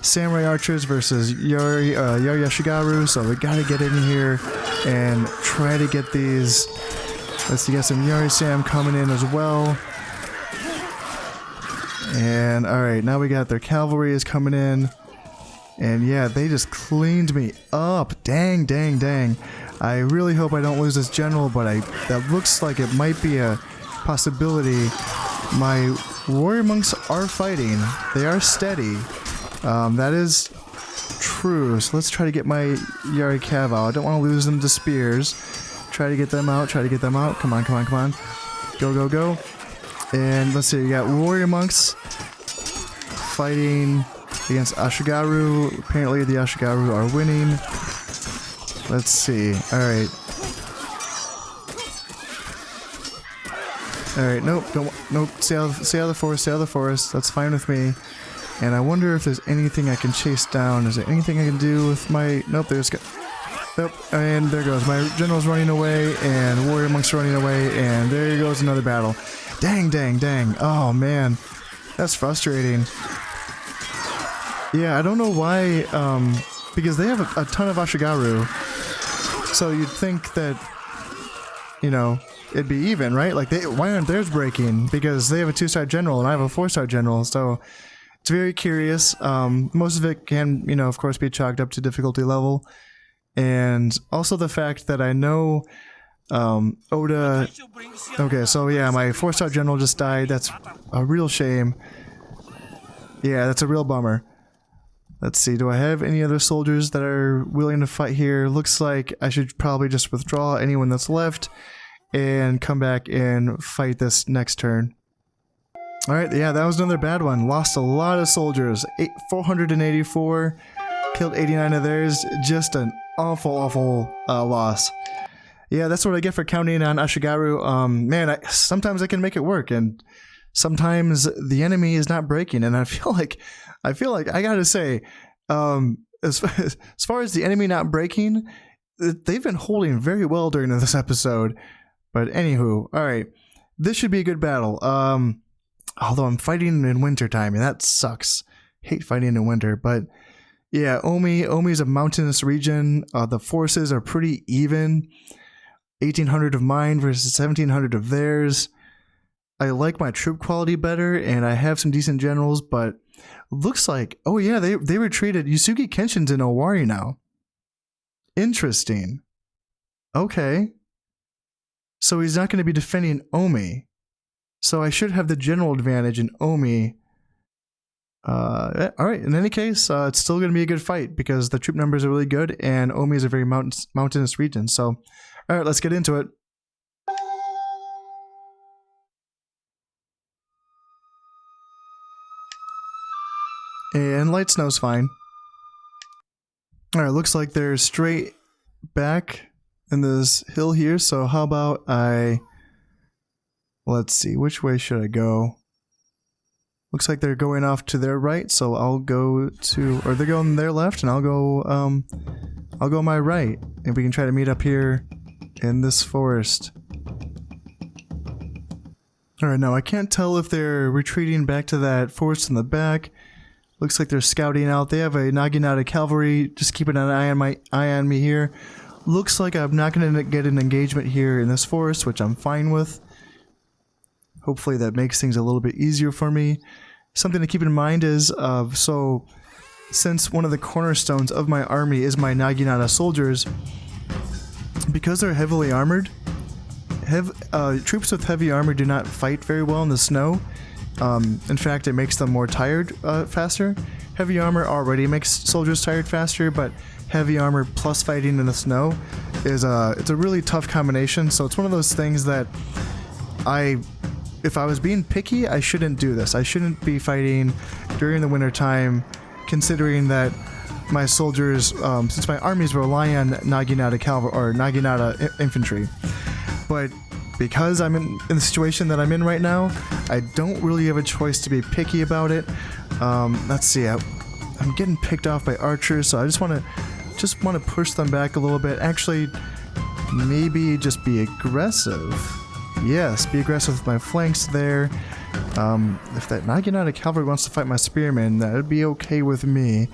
samurai archers versus Yoshigaru, so we gotta get in here and try to get these. Let's see, got some Yari Sam coming in as well. And alright, now we got their cavalry is coming in. And yeah, they just cleaned me up. Dang, dang, dang. I really hope I don't lose this general, but that looks like it might be a possibility. My warrior monks are fighting. They are steady. That is true. So let's try to get my Yari Cav out. I don't want to lose them to spears. Try to get them out. Try to get them out. Come on, come on, come on. Go, go, go. And let's see. You got warrior monks fighting against Ashigaru. Apparently the Ashigaru are winning. Let's see. Alright. Alright, nope, nope. Stay out of the forest, stay out of the forest. That's fine with me. And I wonder if there's anything I can chase down. Is there anything I can do with my... Nope, nope, and there goes. My general's running away, and warrior monks running away, and there goes another battle. Dang, dang, dang. Oh, man. That's frustrating. Yeah, I don't know why, because they have a ton of Ashigaru, so you'd think that, you know, it'd be even, right? Like, why aren't theirs breaking? Because they have a 2-star general, and I have a 4-star general, so it's very curious. Most of it can, you know, of course, be chalked up to difficulty level, and also the fact that I know, Oda... Okay, so yeah, my 4-star general just died. That's a real shame. Yeah, that's a real bummer. Let's see, do I have any other soldiers that are willing to fight here? Looks like I should probably just withdraw anyone that's left and come back and fight this next turn. Alright, yeah, that was another bad one. Lost a lot of soldiers. 484, killed 89 of theirs. Just an awful, awful loss. Yeah, that's what I get for counting on Ashigaru. Man, sometimes I can make it work, and sometimes the enemy is not breaking, and I feel like I gotta say, as far as the enemy not breaking, they've been holding very well during this episode. But anywho, alright, this should be a good battle. Although I'm fighting in winter time, and that sucks. Hate fighting in winter, but yeah, Omi's a mountainous region. The forces are pretty even. 1,800 of mine versus 1,700 of theirs. I like my troop quality better, and I have some decent generals, but looks like... Oh yeah, they retreated. Uesugi Kenshin's in Owari now. Interesting. Okay. So he's not going to be defending Omi. So I should have the general advantage in Omi. Alright, in any case, it's still going to be a good fight, because the troop numbers are really good, and Omi is a very mountainous region. So, alright, let's get into it. And light snow's fine. Alright, looks like they're straight back in this hill here, so how about let's see, which way should I go? Looks like they're going off to their right, so I'll go to... Or they're going their left, and I'll go my right. And we can try to meet up here in this forest. Alright, now I can't tell if they're retreating back to that forest in the back. Looks like they're scouting out. They have a Naginata cavalry. Just keeping an eye on me here. Looks like I'm not going to get an engagement here in this forest, which I'm fine with. Hopefully that makes things a little bit easier for me. Something to keep in mind is, so since one of the cornerstones of my army is my Naginata soldiers, because they're heavily armored, troops with heavy armor do not fight very well in the snow. In fact, it makes them more tired faster. Heavy armor already makes soldiers tired faster, but heavy armor plus fighting in the snow is it's a really tough combination. So it's one of those things that if I was being picky, I shouldn't do this. I shouldn't be fighting during the winter time, considering that my soldiers, since my armies rely on Naginata cavalry or Naginata infantry. But because I'm in the situation that I'm in right now, I don't really have a choice to be picky about it. Let's see, I'm getting picked off by archers, so I just want to push them back a little bit. Actually, maybe just be aggressive. Yes, be aggressive with my flanks there. If that Naginata cavalry wants to fight my spearmen, that would be okay with me.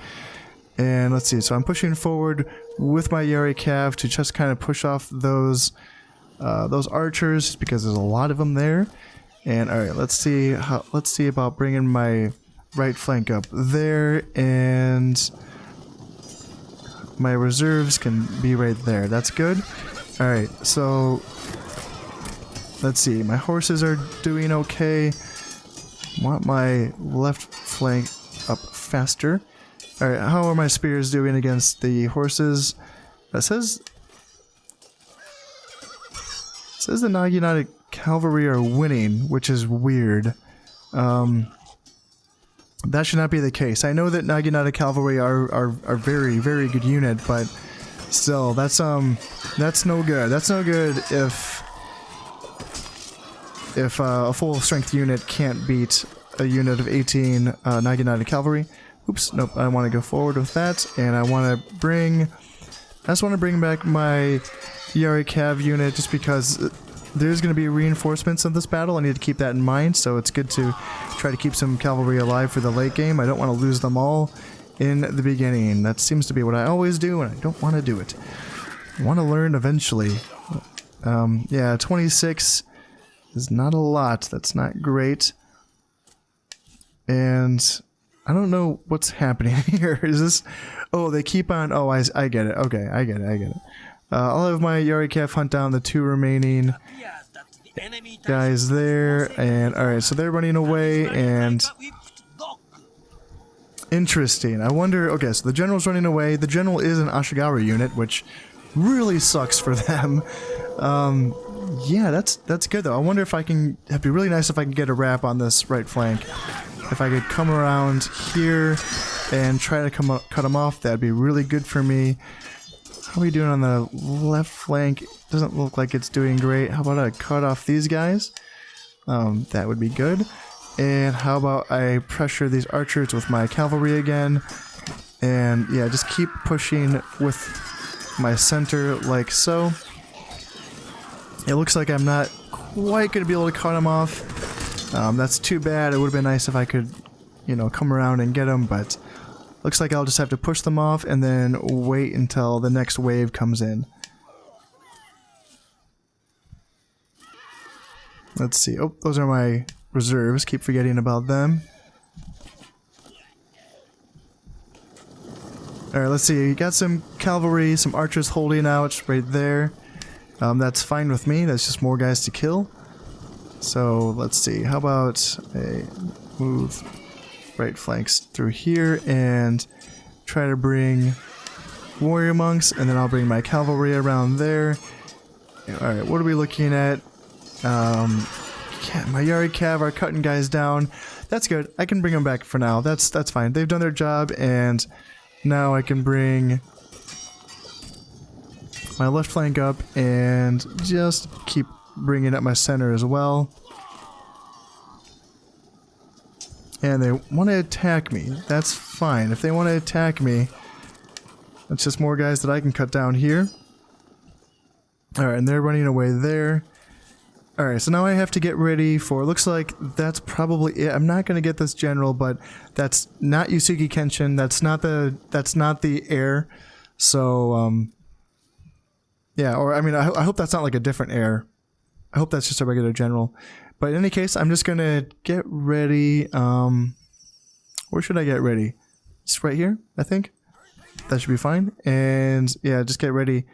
And let's see, so I'm pushing forward with my Yari Cav to just kind of push off those archers, because there's a lot of them there. And alright, let's see about bringing my right flank up there, and my reserves can be right there. That's good. Alright, so let's see, my horses are doing okay. Want my left flank up faster. Alright, how are my spears doing against the horses? It says the Naginata cavalry are winning, which is weird. That should not be the case. I know that Naginata cavalry are very, very good unit, but still, that's no good. That's no good if a full strength unit can't beat a unit of 18 Naginata cavalry. Oops, nope, I want to go forward with that, and I just want to bring back my Yari Cav unit, just because there's going to be reinforcements in this battle. I need to keep that in mind, so it's good to try to keep some cavalry alive for the late game. I don't want to lose them all in the beginning. That seems to be what I always do, and I don't want to do it. I want to learn eventually. Yeah, 26 is not a lot. That's not great. And I don't know what's happening here. Is this... Oh, they keep on... Oh, I get it. Okay, I get it. I'll have my Yari Cav hunt down the 2 remaining guys there. And alright, so they're running away, and... Interesting. I wonder... Okay, so the general's running away. The general is an Ashigaru unit, which really sucks for them. Yeah, that's good though. I wonder if I can... It'd be really nice if I can get a wrap on this right flank. If I could come around here and try to cut them off, that'd be really good for me. How are we doing on the left flank? Doesn't look like it's doing great. How about I cut off these guys? That would be good. And how about I pressure these archers with my cavalry again? And yeah, just keep pushing with my center like so. It looks like I'm not quite going to be able to cut them off. That's too bad. It would have been nice if I could, you know, come around and get them, but looks like I'll just have to push them off and then wait until the next wave comes in. Let's see. Oh, those are my reserves. Keep forgetting about them. Alright, let's see. You got some cavalry, some archers holding out right there. That's fine with me. That's just more guys to kill. So, let's see. How about a move right flanks through here and try to bring warrior monks, and then I'll bring my cavalry around there. Alright, what are we looking at? My Yari Cav are cutting guys down. That's good. I can bring them back for now. That's fine. They've done their job, and now I can bring my left flank up and just keep bringing up my center as well. And they want to attack me. That's fine. If they want to attack me, that's just more guys that I can cut down here. Alright, and they're running away there. Alright, so now I have to get ready for... Looks like that's probably it. I'm not going to get this general, but that's not Uesugi Kenshin. That's not the heir. So, yeah, or I mean, I hope that's not like a different heir. I hope that's just a regular general. But in any case, I'm just going to get ready. Where should I get ready? Just right here, I think. That should be fine. And yeah, just get ready.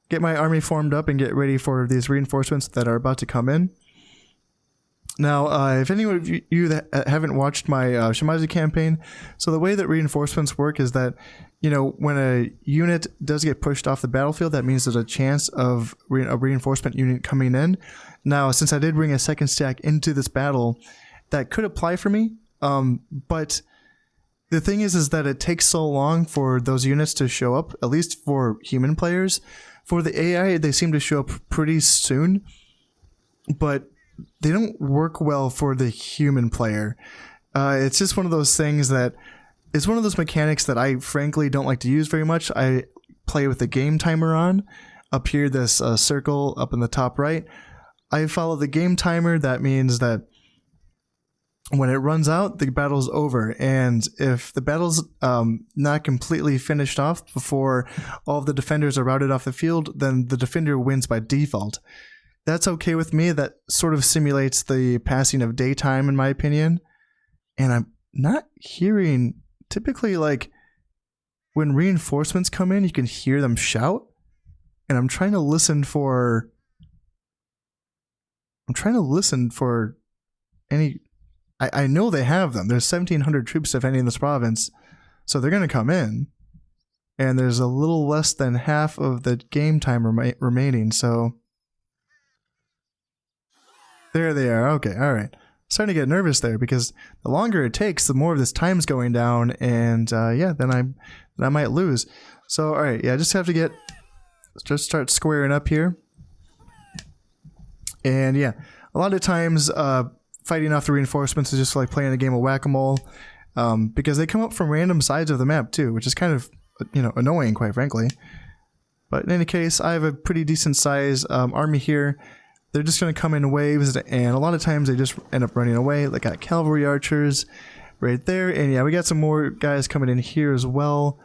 Get my army formed up and get ready for these reinforcements that are about to come in. Now, if any of you that haven't watched my Shimazu campaign, so the way that reinforcements work is that, you know, when a unit does get pushed off the battlefield, that means there's a chance of a reinforcement unit coming in. Now, since I did bring a second stack into this battle, that could apply for me, but the thing is that it takes so long for those units to show up, at least for human players. For the AI, they seem to show up pretty soon, but they don't work well for the human player. It's just one of those things that... It's one of those mechanics that I frankly don't like to use very much. I play with the game timer on. Up here, this circle up in the top right. I follow the game timer. That means that when it runs out, the battle's over. And if the battle's not completely finished off before all of the defenders are routed off the field, then the defender wins by default. That's okay with me. That sort of simulates the passing of daytime, in my opinion. And I'm not hearing, typically, like, when reinforcements come in, you can hear them shout. And I'm trying to listen for any... I know they have them. There's 1,700 troops, if any, in this province. So they're going to come in. And there's a little less than half of the game time remaining, so... There they are. Okay, alright. Starting to get nervous there, because the longer it takes, the more of this time's going down, and yeah, then I might lose. So, alright, yeah, I just have to just start squaring up here. And yeah, a lot of times, fighting off the reinforcements is just like playing a game of whack-a-mole, because they come up from random sides of the map too, which is kind of, annoying, quite frankly. But in any case, I have a pretty decent size army here. They're just going to come in waves, and a lot of times they just end up running away. They got cavalry archers right there, and yeah, we got some more guys coming in here as well.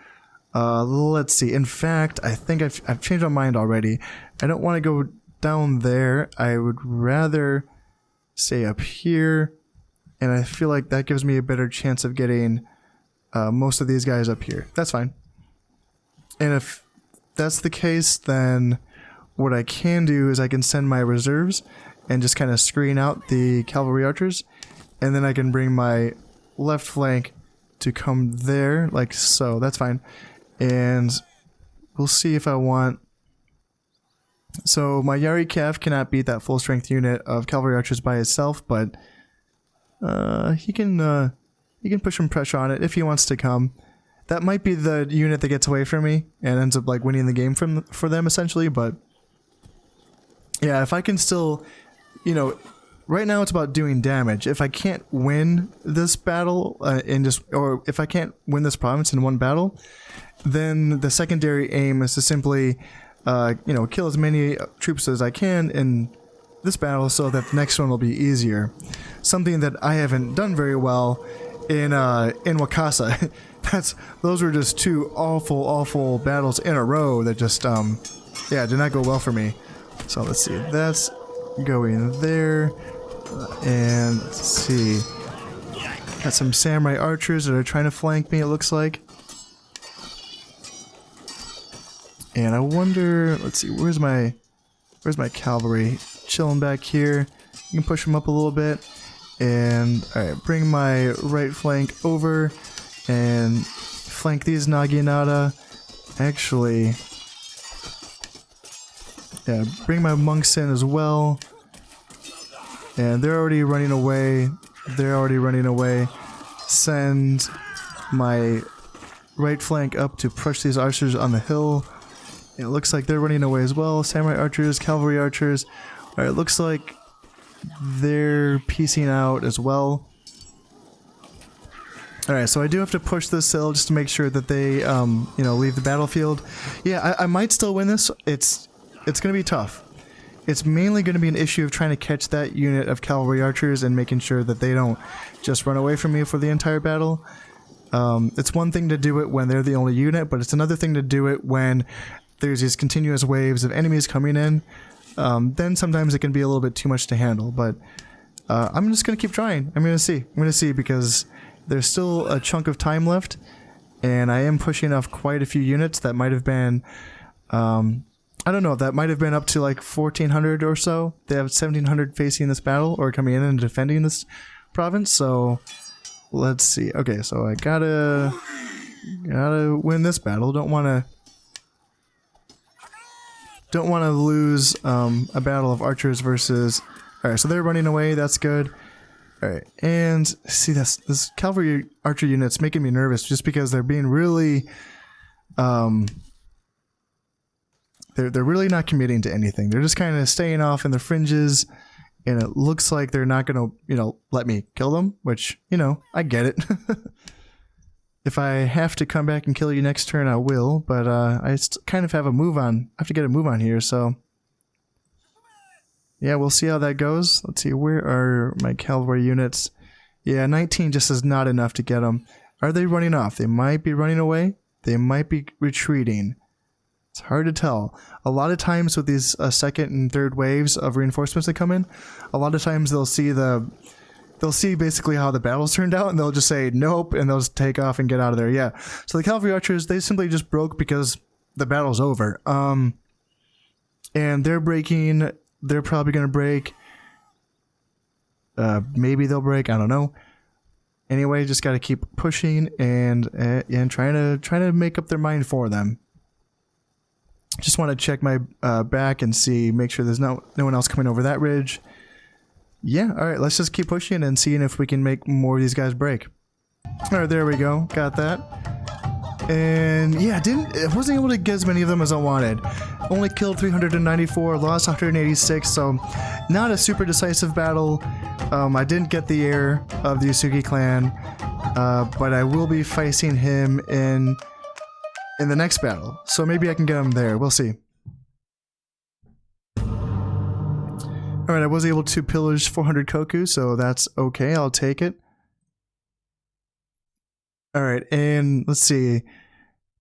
Let's see. In fact, I think I've changed my mind already. I don't want to go down there. I would rather stay up here, and I feel like that gives me a better chance of getting most of these guys up here. That's fine. And if that's the case, then what I can do is I can send my reserves and just kind of screen out the cavalry archers, and then I can bring my left flank to come there, like so. That's fine. And we'll see if I want... So my Yari Cav cannot beat that full strength unit of cavalry archers by itself, but he can push some pressure on it if he wants to come. That might be the unit that gets away from me and ends up like winning the game for them essentially, but yeah, if I can still, right now it's about doing damage. If I can't win this battle or if I can't win this province in one battle, then the secondary aim is to simply kill as many troops as I can in this battle so that the next one will be easier. Something that I haven't done very well in Wakasa. Those were just two awful battles in a row that just did not go well for me. So let's see, that's going there, and let's see, got some samurai archers that are trying to flank me, it looks like. And I wonder, let's see, where's my cavalry? Chilling back here. You can push them up a little bit. And, alright, bring my right flank over and flank these Naginata. Actually, yeah, bring my monks in as well. And they're already running away. Send my right flank up to push these archers on the hill. It looks like they're running away as well. Samurai archers, cavalry archers. Alright, it looks like they're piecing out as well. Alright, so I do have to push this hill just to make sure that they, leave the battlefield. Yeah, I might still win this. It's going to be tough. It's mainly going to be an issue of trying to catch that unit of cavalry archers and making sure that they don't just run away from me for the entire battle. It's one thing to do it when they're the only unit, but it's another thing to do it when there's these continuous waves of enemies coming in. Then sometimes it can be a little bit too much to handle, but I'm just going to keep trying. I'm going to see because there's still a chunk of time left, and I am pushing off quite a few units that might have been, I don't know, that might have been up to like 1,400 or so. They have 1,700 facing this battle or coming in and defending this province, so let's see. Okay, so I gotta win this battle. Don't want to lose a battle of archers versus... Alright, so they're running away, that's good. Alright, and see, this cavalry archer unit's making me nervous just because they're being really... They're really not committing to anything. They're just kind of staying off in the fringes, and it looks like they're not going to, let me kill them, which, I get it. If I have to come back and kill you next turn, I will, but I kind of have a move on. I have to get a move on here, so... Yeah, we'll see how that goes. Let's see, where are my cavalry units? Yeah, 19 just is not enough to get them. Are they running off? They might be running away. They might be retreating. It's hard to tell. A lot of times with these second and third waves of reinforcements that come in, a lot of times they'll see basically how the battles turned out, and they'll just say nope, and they'll just take off and get out of there. Yeah. So the cavalry archers, they simply just broke because the battle's over. And they're breaking. They're probably gonna break. Maybe they'll break. I don't know. Anyway, just got to keep pushing and trying to make up their mind for them. Just want to check my back and make sure there's no one else coming over that ridge. Yeah, all right, let's just keep pushing and seeing if we can make more of these guys break. All right, there we go. Got that. And yeah, I wasn't able to get as many of them as I wanted. Only killed 394, lost 186, so not a super decisive battle. I didn't get the heir of the Uesugi clan, but I will be facing him in the next battle, so maybe I can get him there. We'll see. Alright, I was able to pillage 400 koku, so that's okay, I'll take it. Alright, and let's see.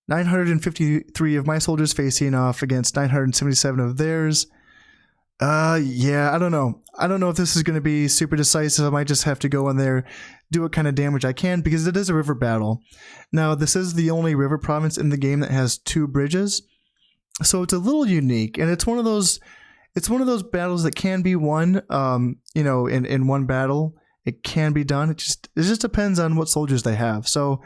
953 of my soldiers facing off against 977 of theirs. Yeah, I don't know. I don't know if this is going to be super decisive. I might just have to go in there, do what kind of damage I can, because it is a river battle. Now, this is the only river province in the game that has 2 bridges, so it's a little unique, and it's one of those battles that can be won, you know, in one battle. It can be done. It just depends on what soldiers they have. So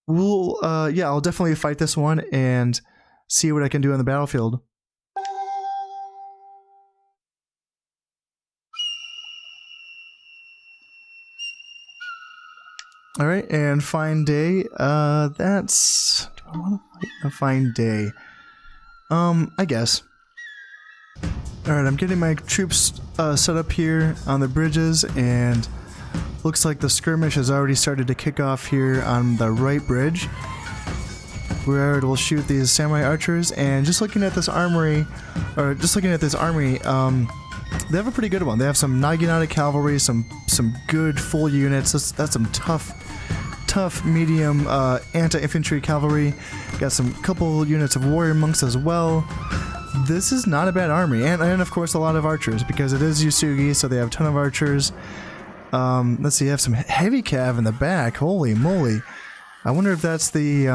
yeah, I'll definitely fight this one and see what I can do on the battlefield. All right, and fine day. Do I want to fight a fine day? I guess. All right, I'm getting my troops set up here on the bridges, and looks like the skirmish has already started to kick off here on the right bridge, where it will shoot these samurai archers. And just looking at this armory, they have a pretty good one. They have some Naginata cavalry, some good full units. That's some tough medium anti-infantry cavalry. Got some couple units of warrior monks as well. This is not a bad army, and of course a lot of archers, because it is Uesugi, so they have a ton of archers. Let's see, you have some heavy cav in the back. Holy moly! I wonder if that's the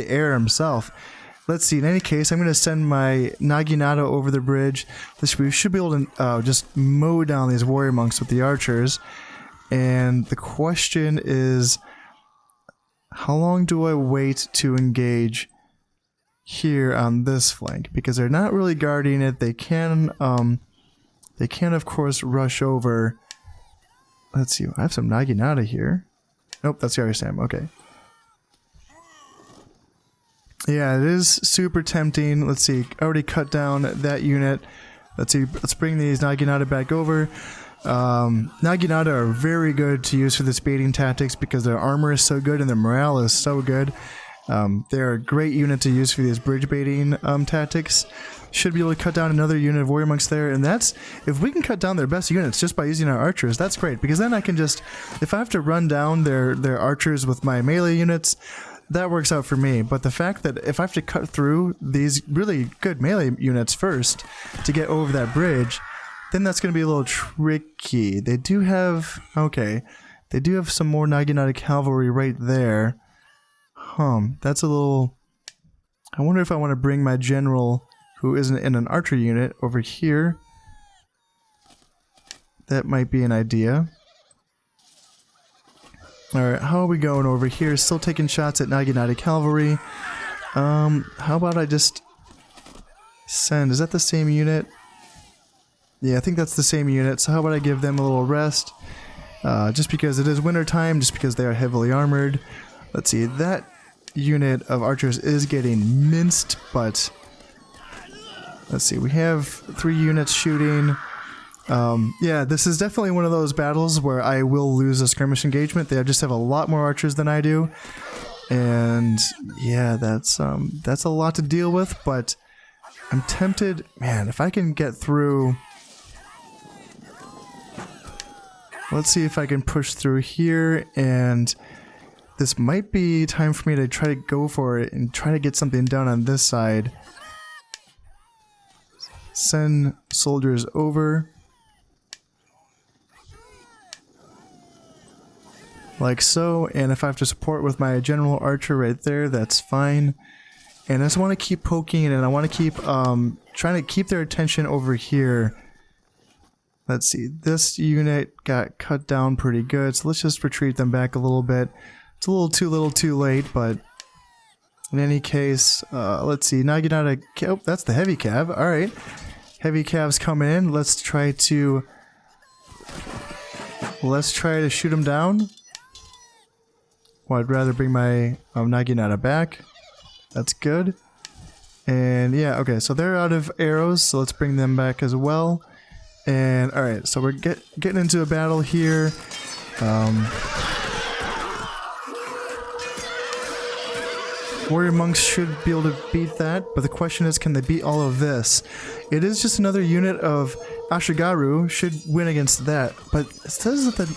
heir himself. Let's see. In any case, I'm going to send my Naginata over the bridge. We should be able to just mow down these warrior monks with the archers. And the question is, how long do I wait to engage here on this flank? Because they're not really guarding it. They can of course rush over. Let's see. I have some Naginata here. Nope, that's Yarisam. Okay. Yeah, it is super tempting. Let's see. I already cut down that unit. Let's see. Let's bring these Naginata back over. Naginata are very good to use for this baiting tactics because their armor is so good and their morale is so good. They're a great unit to use for these bridge baiting tactics. Should be able to cut down another unit of warrior monks there, and that's, if we can cut down their best units just by using our archers, that's great, because then I can just, if I have to run down their archers with my melee units, that works out for me. But the fact that if I have to cut through these really good melee units first to get over that bridge, then that's going to be a little tricky. They do have, okay, they do have some more Naginata cavalry right there. That's a little, I wonder if I want to bring my general, who isn't in an archer unit, over here. That might be an idea. Alright, how are we going over here? Still taking shots at Naginata cavalry. How about I just send, is that the same unit? Yeah, I think that's the same unit, so how about I give them a little rest? Just because it is winter time, just because they are heavily armored. Let's see, that unit of archers is getting minced, but let's see, we have 3 units shooting. Yeah, this is definitely one of those battles where I will lose a skirmish engagement. They just have a lot more archers than I do, and yeah, that's a lot to deal with. But I'm tempted, man. If I can get through, Let's see if I can push through here, and this might be time for me to try to go for it and try to get something done on this side. Send soldiers over. Like so, and if I have to support with my general archer right there, that's fine. And I just want to keep poking, and I want to keep trying to keep their attention over here. Let's see, this unit got cut down pretty good, so let's just retreat them back a little bit. It's a little too late, but in any case, let's see, Naginata, oh, that's the heavy cav, alright. Heavy cav's coming in, let's try to shoot him down. Well, I'd rather bring my Naginata back. That's good. And yeah, okay, so they're out of arrows, so let's bring them back as well. And alright, so we're getting into a battle here. Warrior monks should be able to beat that, but the question is, can they beat all of this? It is just another unit of Ashigaru, should win against that, but it says that the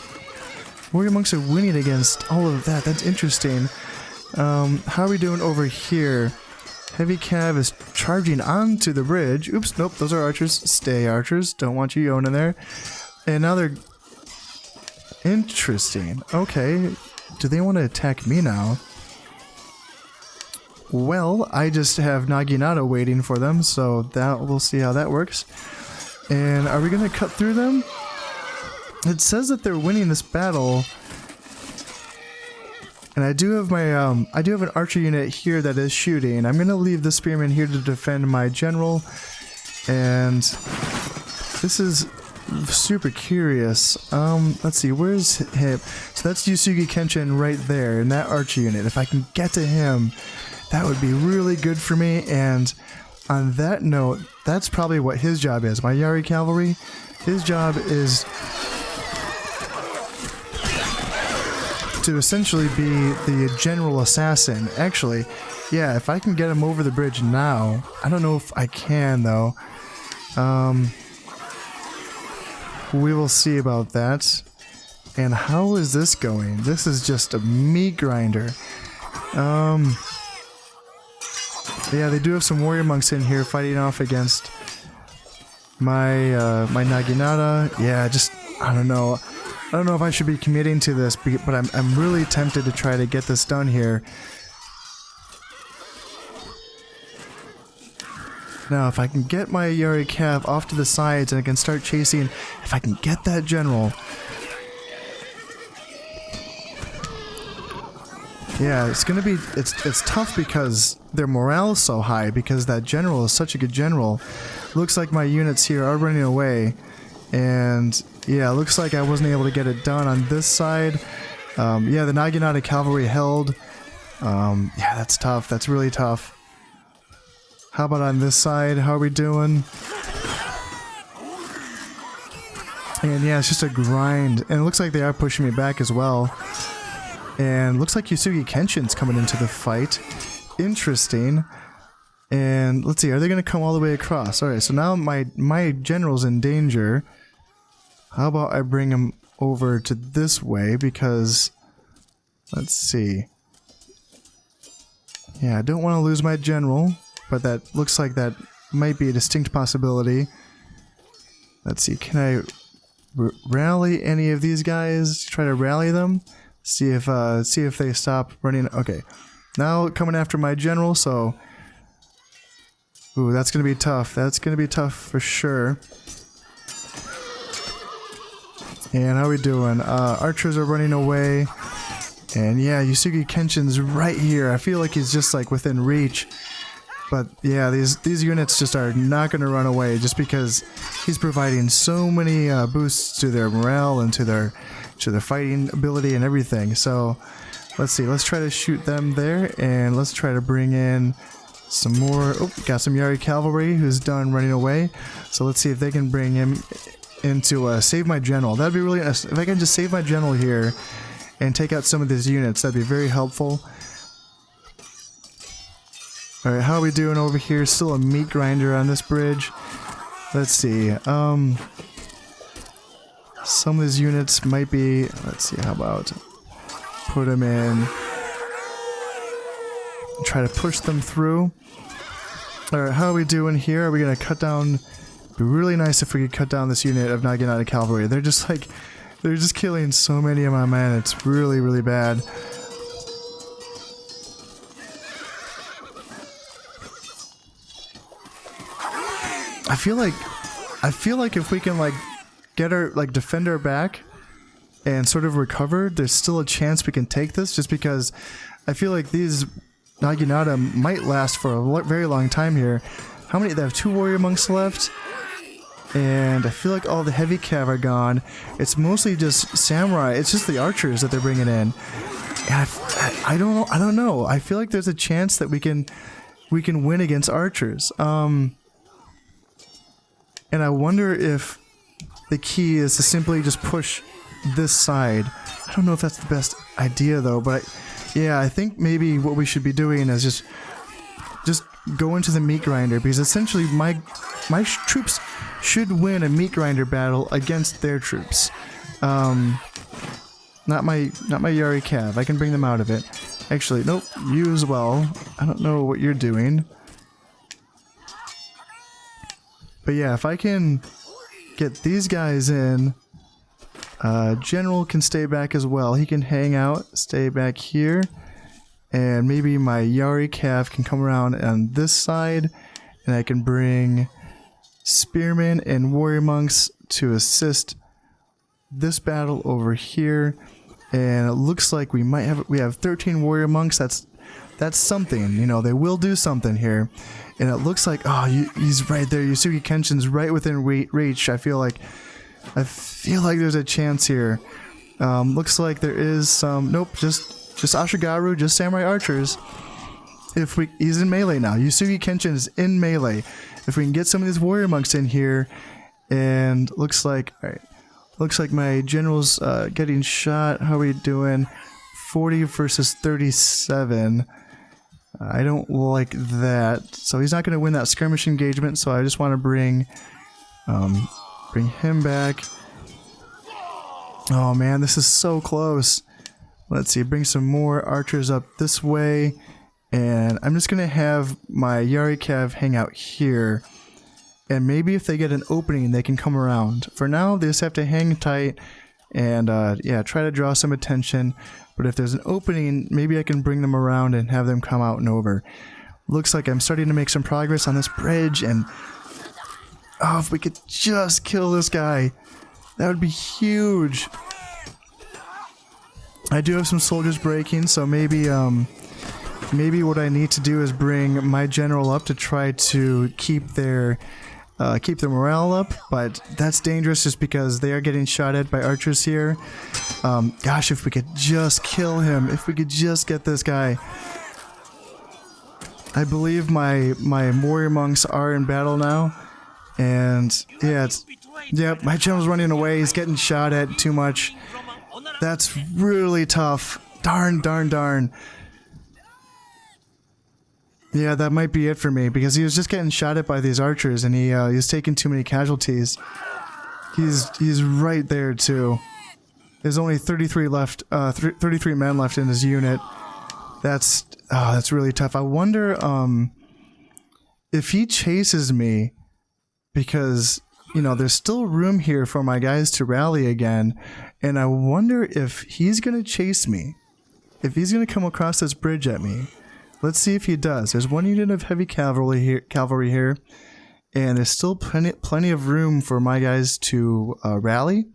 warrior monks are winning against all of that. That's interesting. How are we doing over here? Heavy cav is charging onto the bridge. Oops, nope, those are archers. Stay, archers. Don't want you going in there. And now they're... Interesting. Okay. Do they want to attack me now? Well, I just have Naginata waiting for them, so that we'll see how that works. And are we going to cut through them? It says that they're winning this battle. And I do have my, I do have an archer unit here that is shooting. I'm gonna leave the spearman here to defend my general. And this is super curious. Let's see, where's him? So that's Uesugi Kenshin right there in that archer unit. If I can get to him, that would be really good for me. And on that note, that's probably what his job is. My Yari cavalry, his job is to essentially be the general assassin. Actually, yeah, if I can get him over the bridge now. I don't know if I can, though. We will see about that. And how is this going? This is just a meat grinder. Yeah, they do have some warrior monks in here fighting off against my my Naginata. Yeah, just, I don't know. I don't know if I should be committing to this, but I'm really tempted to try to get this done here. Now, if I can get my Yari Cav off to the sides and I can start chasing, if I can get that general. Yeah, it's gonna be, it's tough because their morale is so high, because that general is such a good general. Looks like my units here are running away, and yeah, it looks like I wasn't able to get it done on this side. Yeah, the Naginata cavalry held. Yeah, that's tough. That's really tough. How about on this side? How are we doing? And yeah, it's just a grind. And it looks like they are pushing me back as well. And looks like Uesugi Kenshin's coming into the fight. Interesting. And let's see, are they going to come all the way across? Alright, so now my general's in danger. How about I bring him over to this way, because... Let's see. Yeah, I don't want to lose my general, but that looks like that might be a distinct possibility. Let's see, can I rally any of these guys? Try to rally them? See if they stop running. Okay, now coming after my general, so... Ooh, that's gonna be tough. That's gonna be tough for sure. And how are we doing? Archers are running away. And yeah, Uesugi Kenshin's right here. I feel like he's just like within reach. But yeah, these units just are not going to run away just because he's providing so many boosts to their morale and to their fighting ability and everything. So let's see. Let's try to shoot them there, and let's try to bring in some more. Oh, got some Yari cavalry who's done running away. So let's see if they can bring him into save my general. That'd be really nice. If I can just save my general here and take out some of these units, that'd be very helpful. Alright, how are we doing over here? Still a meat grinder on this bridge. Let's see. Some of these units might be... Let's see, how about... Put them in... Try to push them through. Alright, how are we doing here? Are we gonna cut down... It'd be really nice if we could cut down this unit of Naginata Cavalry. They're just like... They're just killing so many of my men. It's really, really bad. I feel like if we can like get our defend our back and sort of recover, there's still a chance we can take this, just because I feel like these Naginata might last for a very long time here. How many? They have 2 warrior monks left, and I feel like all the heavy cav are gone. It's mostly just samurai. It's just the archers that they're bringing in. And I don't know. I feel like there's a chance that we can win against archers. And I wonder if the key is to simply just push this side. I don't know if that's the best idea though, but yeah, I think maybe what we should be doing is just go into the meat grinder, because essentially my troops should win a meat grinder battle against their troops. Not my Yari Cav. I can bring them out of it. Actually, nope, you as well. I don't know what you're doing. But yeah, if I can get these guys in, General can stay back as well. He can hang out, stay back here, and maybe my Yari Cav can come around on this side, and I can bring Spearmen and Warrior Monks to assist this battle over here. And it looks like we have 13 Warrior Monks. That's something, you know, they will do something here. And it looks like, oh, he's right there. Uesugi Kenshin's right within reach. I feel like there's a chance here. Looks like there is some. Nope, just Ashigaru, just samurai archers. He's in melee now. Uesugi Kenshin is in melee. If we can get some of these warrior monks in here, and looks like, all right, looks like my general's getting shot. How are we doing? 40 versus 37. I don't like that. So he's not going to win that skirmish engagement, so I just want to bring him back. Oh man, this is so close. Let's see, bring some more archers up this way, and I'm just going to have my Yari Cav hang out here, and maybe if they get an opening they can come around. For now they just have to hang tight and yeah, try to draw some attention. But if there's an opening, maybe I can bring them around and have them come out and over. Looks like I'm starting to make some progress on this bridge, and oh, if we could just kill this guy, that would be huge. I do have some soldiers breaking, so maybe what I need to do is bring my general up to try to keep their morale up, but that's dangerous just because they are getting shot at by archers here. Gosh, if we could just kill him, if we could just get this guy. I believe my warrior monks are in battle now, and yeah, my general's running away. He's getting shot at too much. That's really tough. Darn. Yeah, that might be it for me, because he was just getting shot at by these archers, and he was taking too many casualties. He's right there too. There's only 33 left, 33 men left in his unit. That's really tough. I wonder if he chases me, because you know there's still room here for my guys to rally again, and I wonder if he's gonna chase me, if he's gonna come across this bridge at me. Let's see if he does. There's one unit of heavy cavalry here, and there's still plenty of room for my guys to rally.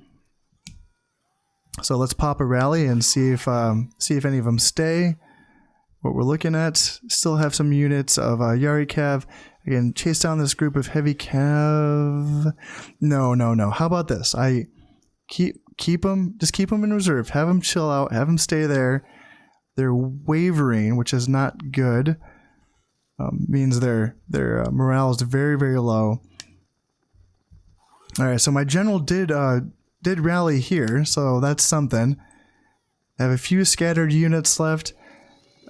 So let's pop a rally and see if any of them stay. What we're looking at, still have some units of Yari Cav. Again, chase down this group of heavy cav. No. How about this? I keep them in reserve. Have them chill out. Have them stay there. They're wavering, which is not good. Means their morale is very, very low. All right, so my general did rally here, so that's something. I have a few scattered units left.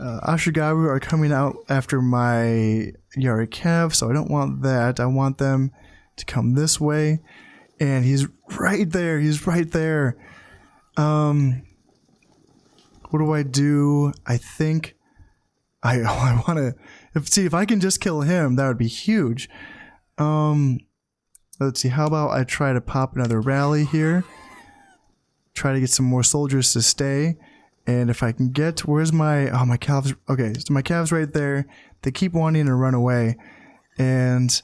Ashigaru are coming out after my Yari Cav, so I don't want that. I want them to come this way. And he's right there. He's right there. What do I do? I think I want to see if I can just kill him. That would be huge. Let's see. How about I try to pop another rally here? Try to get some more soldiers to stay. And if I can get, where's my, my calves? Okay, so my calves right there. They keep wanting to run away. And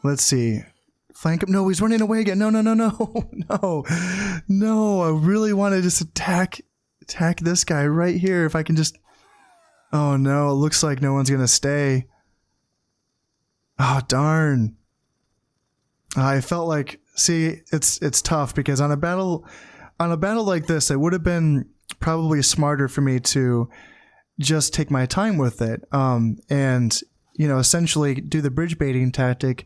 let's see. Flank him. No, he's running away again. No. No, I really want to just attack this guy right here. If I can just, oh no, it looks like no one's going to stay. Oh, darn. I felt like, see, it's tough because on a battle like this, it would have been probably smarter for me to just take my time with it. And, you know, essentially do the bridge baiting tactic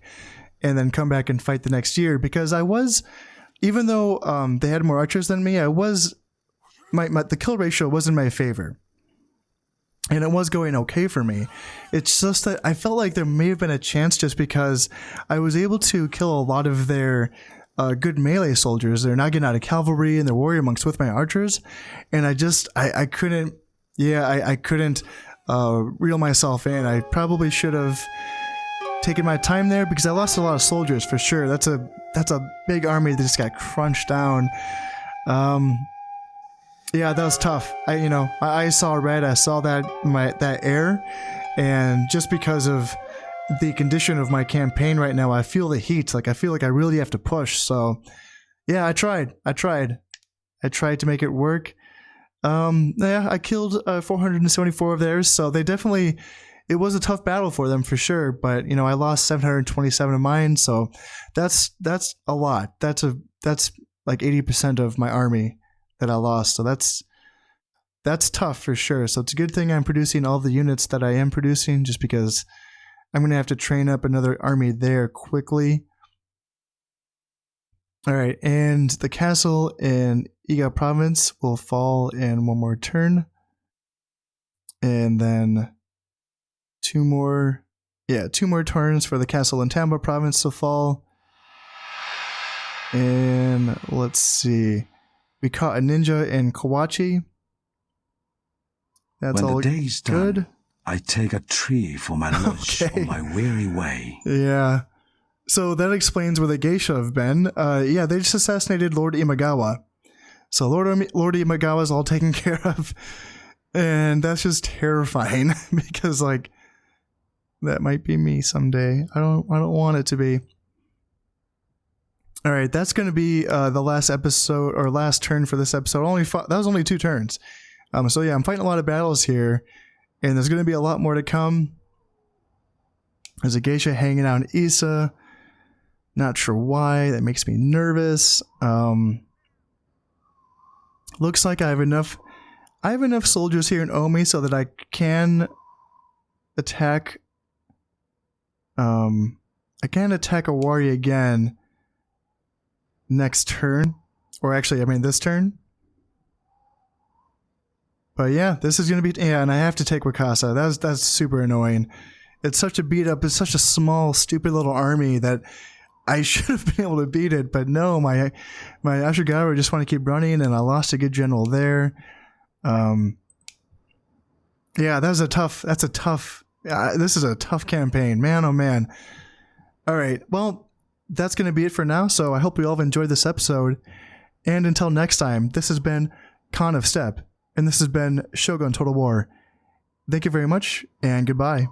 and then come back and fight the next year, because I was, even though they had more archers than me, I was, the kill ratio was in my favor. And it was going okay for me. It's just that I felt like there may have been a chance just because I was able to kill a lot of their good melee soldiers. They're not getting out of cavalry and their warrior monks with my archers. And I couldn't, I couldn't reel myself in. I probably should have taken my time there because I lost a lot of soldiers for sure. That's a big army that just got crunched down. Yeah, that was tough. I saw red. I saw that air, and just because of the condition of my campaign right now, I feel the heat. Like I feel like I really have to push. So, yeah, I tried to make it work. Yeah, I killed 474 of theirs. So they definitely, it was a tough battle for them for sure. But I lost 727 of mine. So that's a lot. That's like 80% of my army that I lost. So that's tough for sure. So it's a good thing I'm producing all the units that I am producing, just because I'm going to have to train up another army there quickly. All right. And the castle in Iga province will fall in one more turn. And then two more turns for the castle in Tamba province to fall. And let's see. We caught a ninja in Kawachi. That's all good. When the day's done, I take a tree for my lunch on my weary way. Yeah. So that explains where the geisha have been. Yeah, they just assassinated Lord Imagawa. So Lord Imagawa's all taken care of. And that's just terrifying because like that might be me someday. I don't want it to be. All right, that's going to be the last episode or last turn for this episode. That was only 2 turns. So yeah, I'm fighting a lot of battles here, and there's going to be a lot more to come. There's a geisha hanging out in Issa. Not sure why. That makes me nervous. Looks like I have enough soldiers here in Omi so that I can attack. I can attack Owari again next turn, or actually, I mean this turn. But yeah, this is gonna be, and I have to take Wakasa. That's super annoying. It's such a beat up. It's such a small, stupid little army that I should have been able to beat it. But no, my Ashigaru just want to keep running, and I lost a good general there. Yeah, this is a tough campaign, man. Oh man. All right, well, that's going to be it for now. So I hope you all have enjoyed this episode. And until next time, this has been Khan of Steppe, and this has been Shogun Total War. Thank you very much, and goodbye.